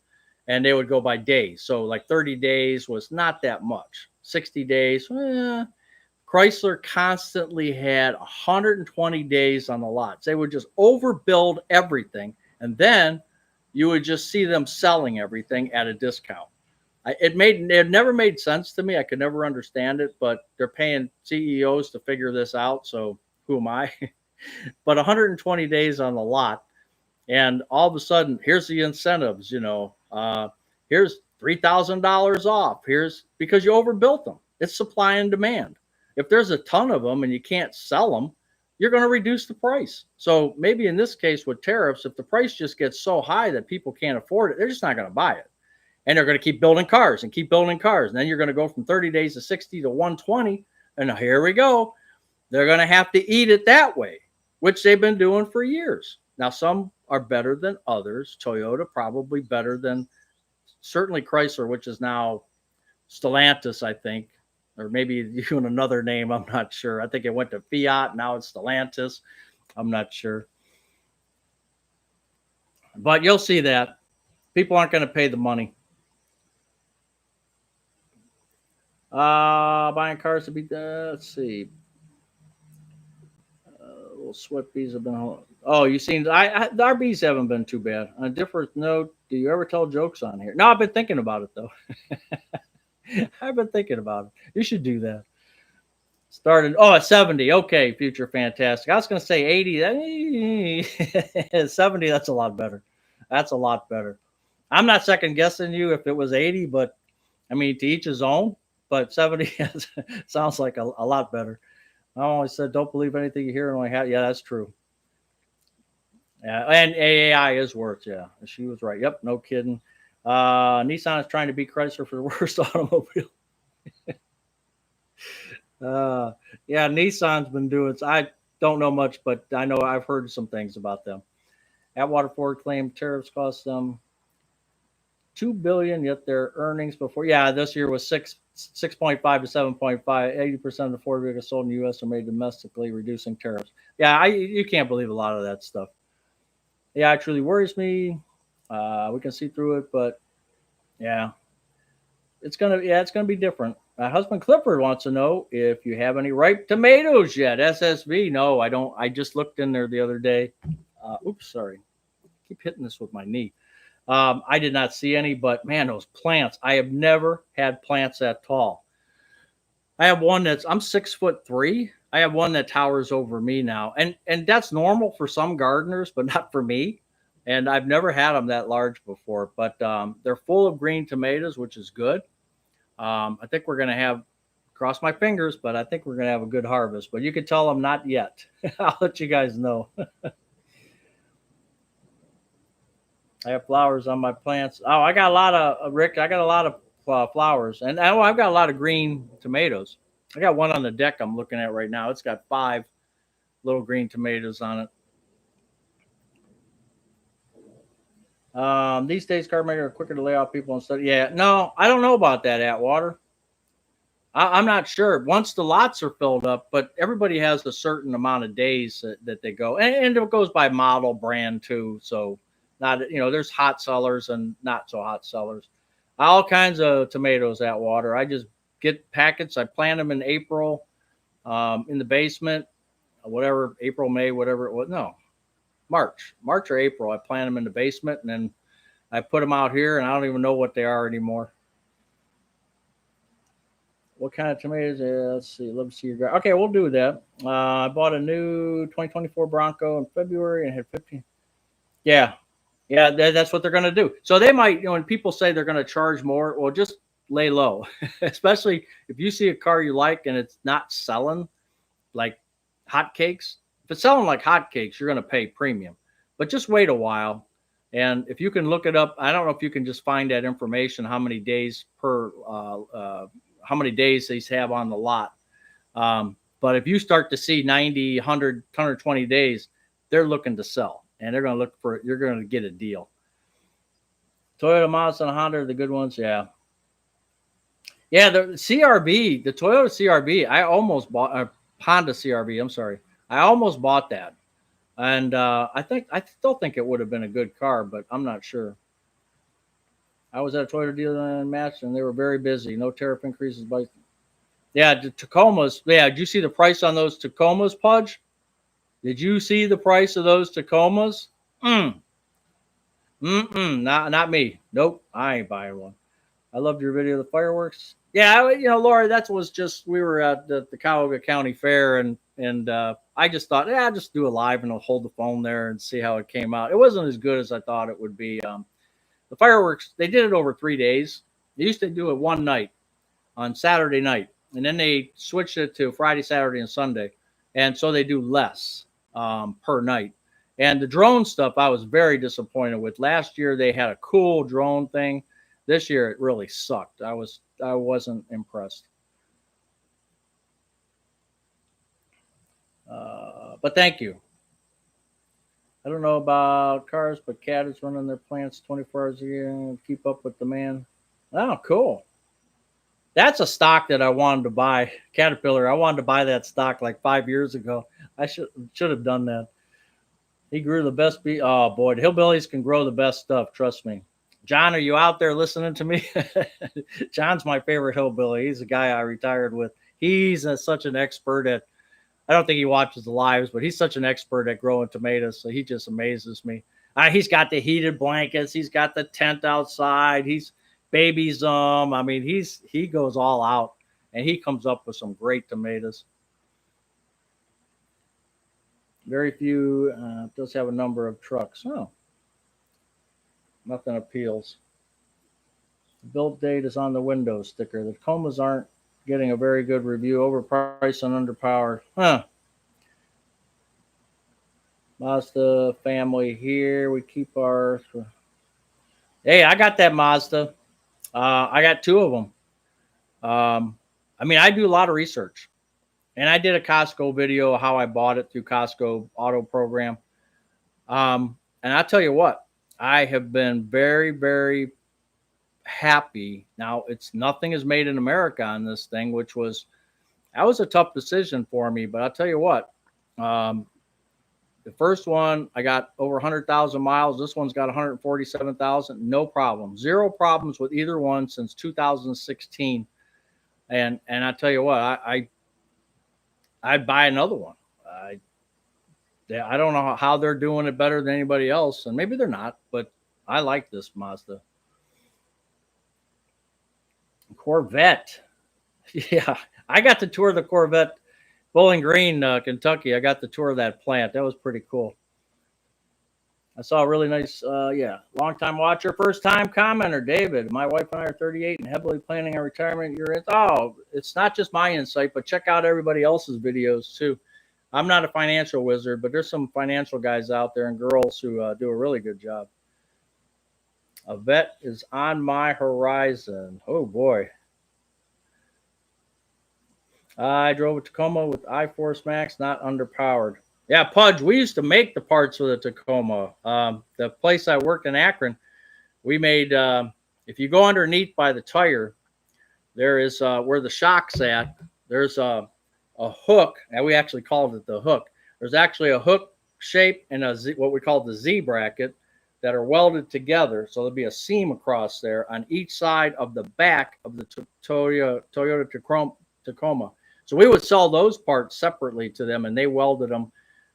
and they would go by days. So like 30 days was not that much. 60 days, Chrysler constantly had 120 days on the lots. They would just overbuild everything, and then you would just see them selling everything at a discount. It never made sense to me. I could never understand it, but they're paying CEOs to figure this out. So who am I? But 120 days on the lot, and all of a sudden, here's the incentives. Here's $3,000 off. Here's because you overbuilt them. It's supply and demand. If there's a ton of them and you can't sell them, you're going to reduce the price. So maybe in this case with tariffs, if the price just gets so high that people can't afford it, they're just not going to buy it. And they're going to keep building cars and keep building cars. And then you're going to go from 30 days to 60 to 120. And here we go. They're going to have to eat it that way, which they've been doing for years. Now, some are better than others. Toyota probably better than certainly Chrysler, which is now Stellantis, I think, or maybe even another name. I'm not sure. I think it went to Fiat. Now it's Stellantis. I'm not sure. But you'll see that. People aren't going to pay the money. Buying cars to be, let's see. Little sweat bees have been, oh, you seen, the RBs haven't been too bad. On a different note, do you ever tell jokes on here? No, I've been thinking about it though. I've been thinking about it. You should do that. Started, at 70. Okay, future fantastic. I was going to say 80. 70, that's a lot better. That's a lot better. I'm not second guessing you if it was 80, but I mean, to each his own. But 70 sounds like a lot better. I always said, don't believe anything you hear and only have. Yeah, that's true. Yeah, and AI is worse. Yeah, she was right. Yep, no kidding. Nissan is trying to beat Chrysler for the worst automobile. Yeah, Nissan's been doing. I don't know much, but I know I've heard some things about them. Atwater Ford claimed tariffs cost them $2 billion, yet their earnings before. Yeah, this year was 6.5 to 7.5. 80% of the Ford vehicles sold in the U.S. are made domestically, reducing tariffs. Yeah, you can't believe a lot of that stuff. Yeah, it truly worries me. We can see through it, but yeah, it's gonna be different. My husband Clifford wants to know if you have any ripe tomatoes yet. SSV? No, I don't. I just looked in there the other day. Oops, sorry. I keep hitting this with my knee. I did not see any, but man, those plants. I have never had plants that tall. I have one I'm 6'3". I have one that towers over me now. And that's normal for some gardeners, but not for me. And I've never had them that large before, but they're full of green tomatoes, which is good. I think we're going to have, cross my fingers, but I think we're going to have a good harvest. But you can tell them not yet. I'll let you guys know. I have flowers on my plants. Oh, I got a lot of, Rick, I got a lot of flowers. And I've got a lot of green tomatoes. I got one on the deck I'm looking at right now. It's got 5 little green tomatoes on it. These days, car makers are quicker to lay off people instead. Yeah, no, I don't know about that, Atwater. I'm not sure. Once the lots are filled up, but everybody has a certain amount of days that they go. And it goes by model brand too. So not, there's hot sellers and not so hot sellers. All kinds of tomatoes, Atwater. I just get packets. I plant them in April in the basement, whatever, April, May, whatever it was. No, March or April. I plant them in the basement and then I put them out here and I don't even know what they are anymore. What kind of tomatoes? Let's see. Let me see your guy. Okay, we'll do that. I bought a new 2024 Bronco in February and had 15. Yeah. Yeah, that's what they're going to do. So they might, when people say they're going to charge more, well, just lay low, especially if you see a car you like and it's not selling like hotcakes. If it's selling like hotcakes, you're going to pay premium, but just wait a while. And if you can look it up, I don't know if you can just find that information, how many days how many days these have on the lot. But if you start to see 90, 100, 120 days, they're looking to sell and they're going to look for, you're going to get a deal. Toyota, Mazda, and Honda are the good ones. Yeah. Yeah. The CRV, the Toyota CRV, I almost bought a Honda CRV. I'm sorry. I almost bought that. And I still think it would have been a good car, but I'm not sure. I was at a Toyota dealer in match and they were very busy. No tariff increases. But yeah, the Tacomas. Yeah. Did you see the price on those Tacomas, Pudge? Did you see the price of those Tacomas? Not me. Nope, I ain't buying one. I loved your video of the fireworks. Yeah, Laura, that was just, we were at the Cuyahoga County Fair, and I just thought, yeah, I'll just do a live and I'll hold the phone there and see how it came out. It wasn't as good as I thought it would be. The fireworks, they did it over 3 days. They used to do it one night on Saturday night, and then they switched it to Friday, Saturday, and Sunday, and so they do less per night. And the drone stuff, I was very disappointed with. Last year they had a cool drone thing. This year it really sucked. I wasn't impressed. But thank you. I don't know about cars, but Cat is running their plants 24 hours a year and keep up with demand. Oh, cool. That's a stock that I wanted to buy. Caterpillar. I wanted to buy that stock like 5 years ago. I should have done that. He grew the best beef. Oh boy, the hillbillies can grow the best stuff. Trust me. John, are you out there listening to me? John's my favorite hillbilly. He's a guy I retired with. He's such an expert at, I don't think he watches the lives, but he's such an expert at growing tomatoes. So he just amazes me. He's got the heated blankets. He's got the tent outside. He's babies them. I mean, he goes all out and he comes up with some great tomatoes. Very few does have a number of trucks. Oh, nothing appeals. The build date is on the window sticker. The Tacomas aren't getting a very good review. Overpriced and underpowered. Huh. Mazda family here. We keep our. Hey, I got that Mazda. I got two of them. I mean, I do a lot of research. And I did a Costco video how I bought it through Costco Auto Program. And I'll tell you what, I have been very, very happy. Now, nothing is made in America on this thing, that was a tough decision for me. But I'll tell you what, the first one, I got over 100,000 miles. This one's got 147,000. No problem. Zero problems with either one since 2016. And I tell you what, I'd buy another one. I don't know how they're doing it better than anybody else, and maybe they're not, but I like this Mazda. Corvette. Yeah, I got to tour the Corvette, Bowling Green, Kentucky. I got the tour of that plant. That was pretty cool. I saw a really nice, long-time watcher, first-time commenter, David. My wife and I are 38 and heavily planning our retirement. It's not just my insight, but check out everybody else's videos too. I'm not a financial wizard, but there's some financial guys out there and girls who do a really good job. A vet is on my horizon. Oh boy. I drove a Tacoma with iForce Max, not underpowered. Yeah, Pudge, we used to make the parts for the Tacoma. The place I worked in Akron, we made, if you go underneath by the tire, there is where the shock's at, there's a hook, and we actually called it the hook. There's actually a hook shape and what we call the Z bracket that are welded together. So there'll be a seam across there on each side of the back of the Toyota Tacoma. So we would sell those parts separately to them, and they welded them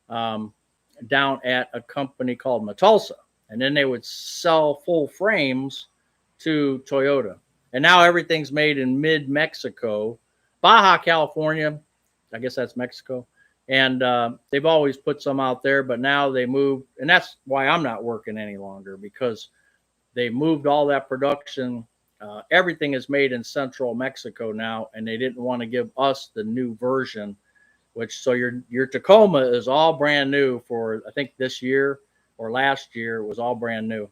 down at a company called Matulsa. And then they would sell full frames to Toyota. And now everything's made in mid-Mexico. Baja California, I guess that's Mexico. and they've always put some out there, but now they moved, and that's why I'm not working any longer, because they moved all that production. Everything is made in central Mexico now, and they didn't want to give us the new version. Which, so your Tacoma is all brand new for, I think, this year or last year. It was all brand new.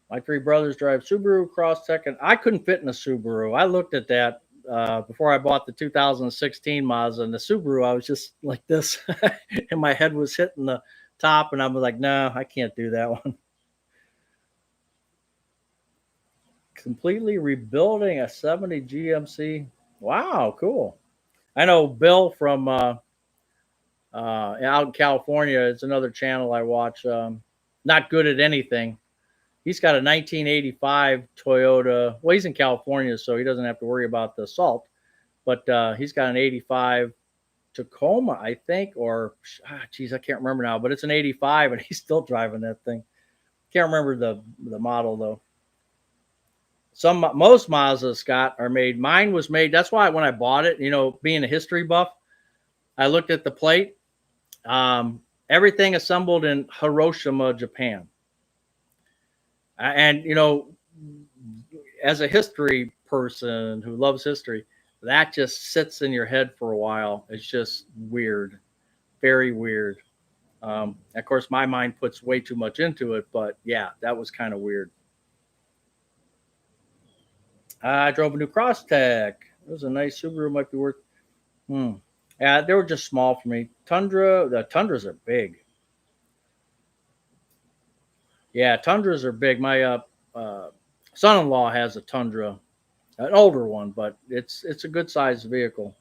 My three brothers drive Subaru Crosstrek, and I couldn't fit in a Subaru. I looked at that before I bought the 2016 Mazda, and the Subaru, I was just like this, and my head was hitting the top, and I was like, no, I can't do that one. Completely rebuilding a 70 GMC. Wow, cool. I know Bill from out in California. It's another channel I watch. Not good at anything. He's got a 1985 Toyota. Well, he's in California, so he doesn't have to worry about the salt. But he's got an 85 Tacoma, I think, or geez, I can't remember now. But it's an 85, and he's still driving that thing. Can't remember the model though. Most Mazdas, Scott, are made. Mine was made. That's why when I bought it, being a history buff, I looked at the plate. Everything assembled in Hiroshima, Japan. And as a history person who loves history, that just sits in your head for a while. It's just weird, very weird. Of course, my mind puts way too much into it, but yeah, that was kind of weird. I drove a new Crosstrek. It was a nice Subaru. Might be worth. Yeah, they were just small for me. The Tundras are big. Yeah, Tundras are big. My son-in-law has a Tundra, an older one, but it's a good sized vehicle.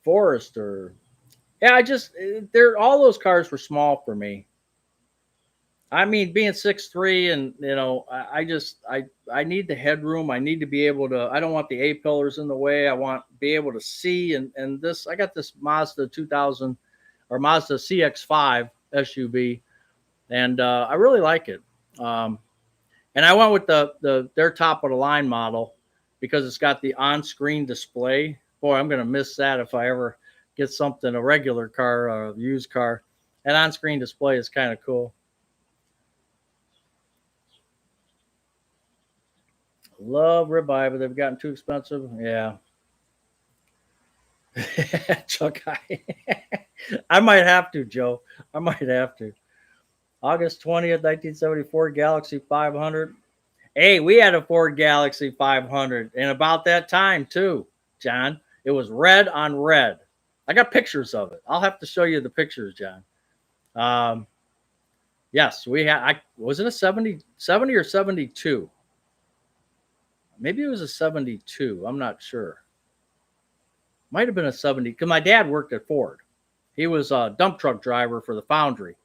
Forester. Yeah, all those cars were small for me. I mean, being 6'3", and I need the headroom. I need to be able to. I don't want the A pillars in the way. I want to be able to see. And this, I got this Mazda 2000 or Mazda CX-5 SUV, and I really like it. And I went with their top of the line model because it's got the on-screen display. Boy, I'm gonna miss that if I ever get something, a regular car or a used car. That on-screen display is kind of cool. Love ribeye, but they've gotten too expensive. Yeah. Chuck, I might have to, Joe. I might have to. August 20th, 1974, Galaxy 500. Hey, we had a Ford Galaxy 500, and about that time, too, John. It was red on red. I got pictures of it. I'll have to show you the pictures, John. Yes, we had. Was it a 70 or 72? Maybe it was a 72. I'm not sure. Might have been a 70, because my dad worked at Ford. He was a dump truck driver for the foundry,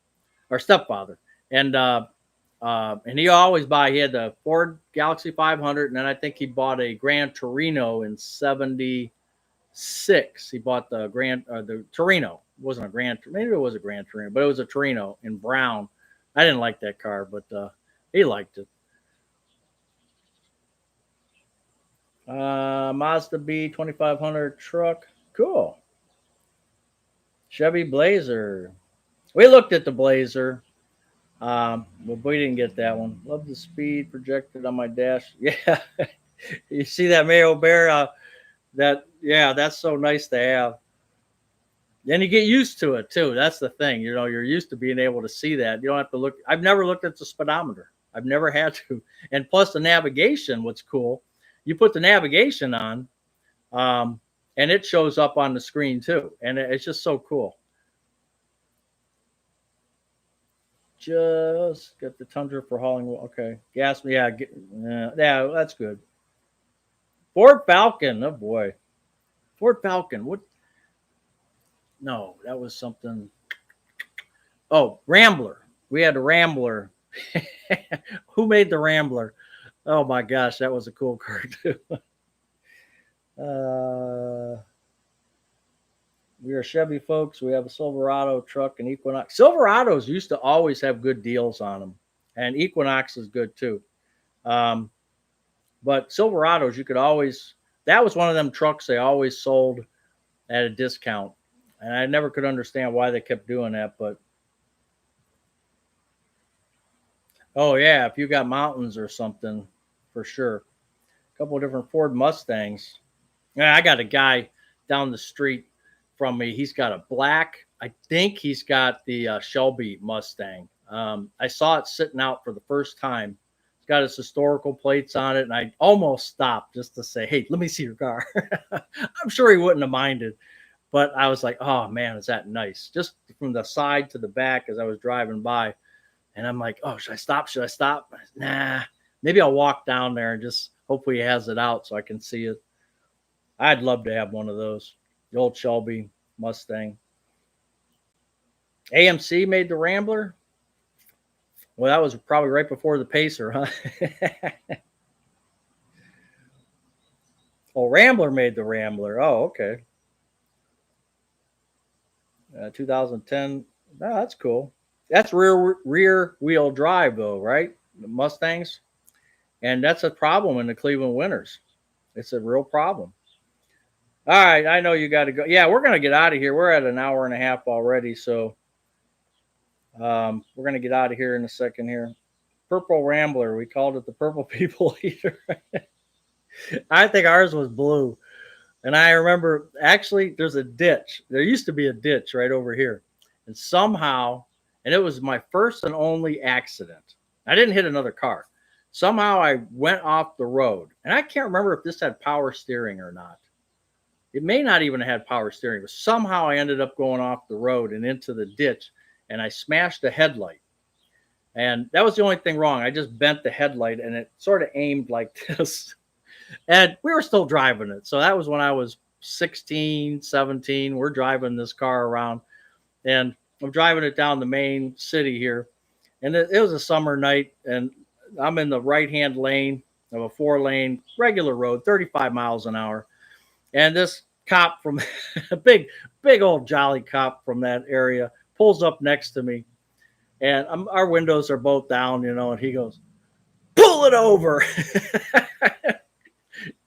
our stepfather. And he always he had the Ford Galaxy 500, and then I think he bought a Gran Torino in 76. He bought the Torino. It wasn't a Gran, maybe it was a Gran Torino, but it was a Torino in brown. I didn't like that car, but he liked it. Mazda B 2500 truck. Cool. Chevy Blazer. We looked at the Blazer, but we didn't get that one. Love the speed projected on my dash. Yeah. You see that Mayo Bear? That's so nice to have. Then you get used to it too. That's the thing. You're used to being able to see that. You don't have to look. I've never looked at the speedometer. I've never had to. And plus the navigation, what's cool, you put the navigation on, and it shows up on the screen too. And it's just so cool. Just get the Tundra for hauling. Okay. Gas. Yeah. Yeah, that's good. Ford Falcon. Oh boy. Ford Falcon. What? No, that was something. Oh, Rambler. We had a Rambler. Who made the Rambler? Oh my gosh, that was a cool car too. We are Chevy folks. We have a Silverado truck and Equinox. Silverados used to always have good deals on them, and Equinox is good too. But Silverados, you could always, that was one of them trucks they always sold at a discount. And I never could understand why they kept doing that. But oh, yeah, if you got mountains or something, for sure. A couple of different Ford Mustangs. Yeah, I got a guy down the street from me. He's got a black, I think he's got the Shelby Mustang. I saw it sitting out for the first time. It's got its historical plates on it, and I almost stopped just to say, "Hey, let me see your car." I'm sure he wouldn't have minded, but I was like, "Oh man, is that nice?" Just from the side to the back as I was driving by, and I'm like, "Oh, should I stop? Should I stop?" Nah, maybe I'll walk down there and just hopefully he has it out so I can see it. I'd love to have one of those. The old Shelby Mustang. AMC made the Rambler. Well, that was probably right before the Pacer, huh? Oh, Rambler made the Rambler. Oh, okay. 2010. Oh, that's cool. That's rear wheel drive though, right? The Mustangs, and that's a problem in the Cleveland winters. It's a real problem. All right, I know you got to go. Yeah, we're gonna get out of here. We're at an hour and a half already, so we're gonna get out of here in a second here. Purple Rambler. We called it the Purple People Eater. I think ours was blue. And I remember actually there's a ditch. There used to be a ditch right over here. And somehow, and it was my first and only accident. I didn't hit another car. Somehow I went off the road. And I can't remember if this had power steering or not. It may not even have had power steering, but somehow I ended up going off the road and into the ditch and I smashed a headlight. And that was the only thing wrong. I just bent the headlight and it sort of aimed like this. And we were still driving it. So that was when I was 16, 17. We're driving this car around and I'm driving it down the main city here. And it was a summer night and I'm in the right-hand lane of a 4-lane regular road, 35 miles an hour. And this cop from a big old jolly cop from that area pulls up next to me. And our windows are both down, and he goes, "Pull it over."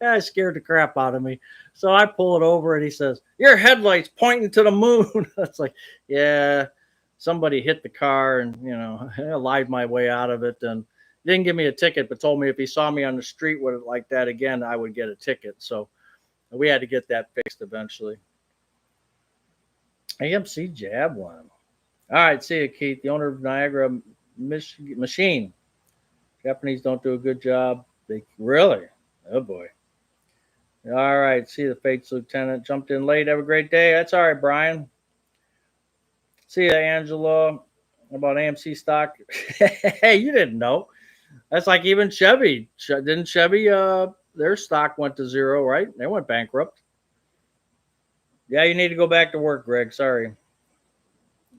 That scared the crap out of me. So I pull it over and he says, "Your headlight's pointing to the moon." It's like, yeah, somebody hit the car and, I lied my way out of it and didn't give me a ticket, but told me if he saw me on the street with it like that again, I would get a ticket. So we had to get that fixed eventually. AMC jab one. All right, see you, Keith, the owner of Niagara Machine. Japanese don't do a good job. They really? Oh boy. All right, see the Fates Lieutenant jumped in late. Have a great day. That's all right, Brian. See you, Angela. About AMC stock. Hey, you didn't know. That's like even Chevy. Didn't Chevy? Their stock went to zero, right? They went bankrupt. Yeah, you need to go back to work, Greg. Sorry.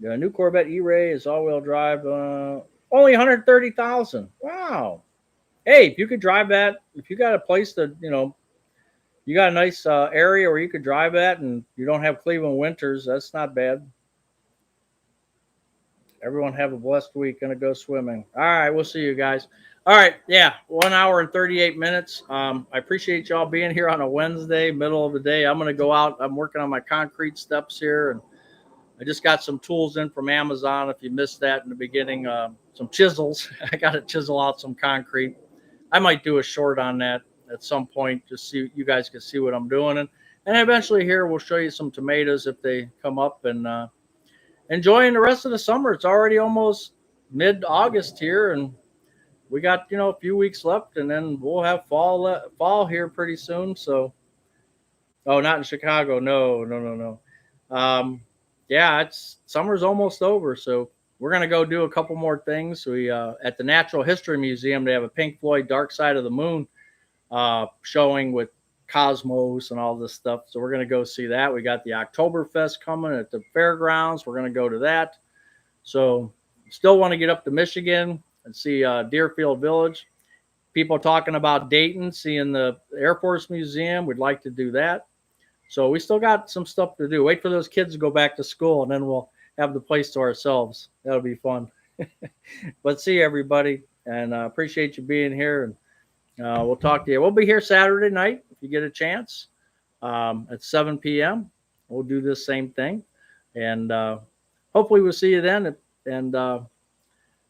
The new Corvette E-Ray is all-wheel drive. Only 130,000. Wow. Hey, if you could drive that, if you got a place that, you got a nice area where you could drive that and you don't have Cleveland winters, that's not bad. Everyone have a blessed week. Gonna go swimming. All right, we'll see you guys. All right, yeah, 1 hour and 38 minutes. I appreciate y'all being here on a Wednesday, middle of the day. I'm gonna go out. I'm working on my concrete steps here, and I just got some tools in from Amazon. If you missed that in the beginning, some chisels. I got to chisel out some concrete. I might do a short on that at some point, just so you guys can see what I'm doing. And eventually here, we'll show you some tomatoes if they come up, and enjoying the rest of the summer. It's already almost mid-August here, and we got, a few weeks left, and then we'll have fall here pretty soon. So, oh, not in Chicago. No. Yeah, it's summer's almost over, so we're gonna go do a couple more things. We at the Natural History Museum, they have a Pink Floyd Dark Side of the Moon showing with Cosmos and all this stuff. So we're gonna go see that. We got the Oktoberfest coming at the fairgrounds. We're gonna go to that. So still want to get up to Michigan and see Deerfield Village. People talking about Dayton, seeing the Air Force Museum. We'd like to do that. So we still got some stuff to do. Wait for those kids to go back to school, and then we'll have the place to ourselves. That'll be fun. But see you, everybody, and appreciate you being here. And We'll talk to you. We'll be here Saturday night if you get a chance at 7 p.m. We'll do this same thing. And hopefully we'll see you then. And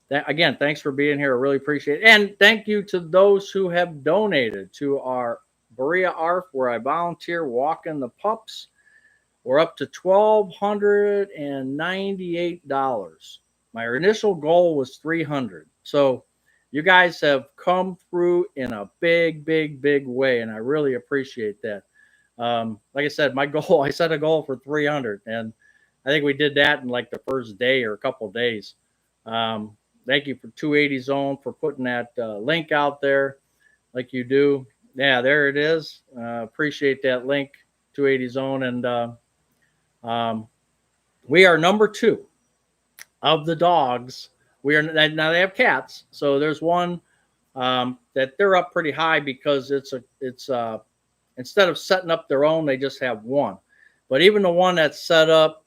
again, thanks for being here. I really appreciate it. And thank you to those who have donated to our Berea ARF, where I volunteer walking the pups. We're up to $1,298. My initial goal was $300. So you guys have come through in a big, big, big way, and I really appreciate that. Like I said, I set a goal for 300, and I think we did that in like the first day or a couple of days. Thank you for 280 Zone for putting that link out there like you do. Yeah, there it is. Appreciate that link, 280 Zone. And we are number 2 of the dogs. We are now, they have cats, so there's one that they're up pretty high because it's instead of setting up their own, they just have one. But even the one that's set up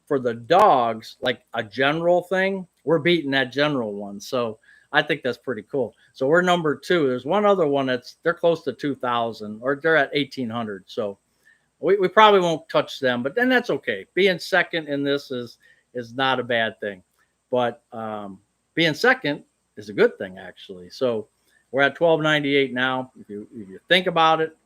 for the dogs, like a general thing, we're beating that general one. So I think that's pretty cool. So we're number 2. There's one other one they're close to 2,000, or they're at 1,800. So we probably won't touch them, but then that's okay. Being second in this is not a bad thing. But being second is a good thing, actually. So we're at 1,298 now. If you think about it,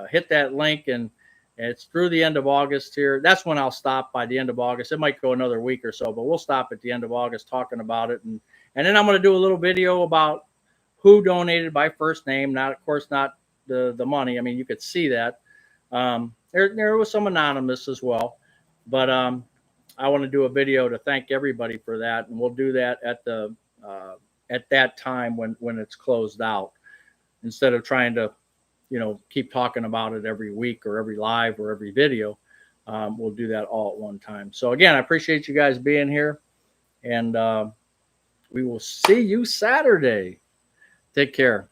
hit that link, and it's through the end of August here. That's when I'll stop, by the end of August. It might go another week or so, but we'll stop at the end of August talking about it. And then I'm going to do a little video about who donated by first name. Not, of course, not the money. I mean, you could see that. There was some anonymous as well, but I want to do a video to thank everybody for that, and we'll do that at that time when it's closed out, instead of trying to keep talking about it every week or every live or every video. We'll do that all at one time. So again, I appreciate you guys being here, and we will see you Saturday. Take care.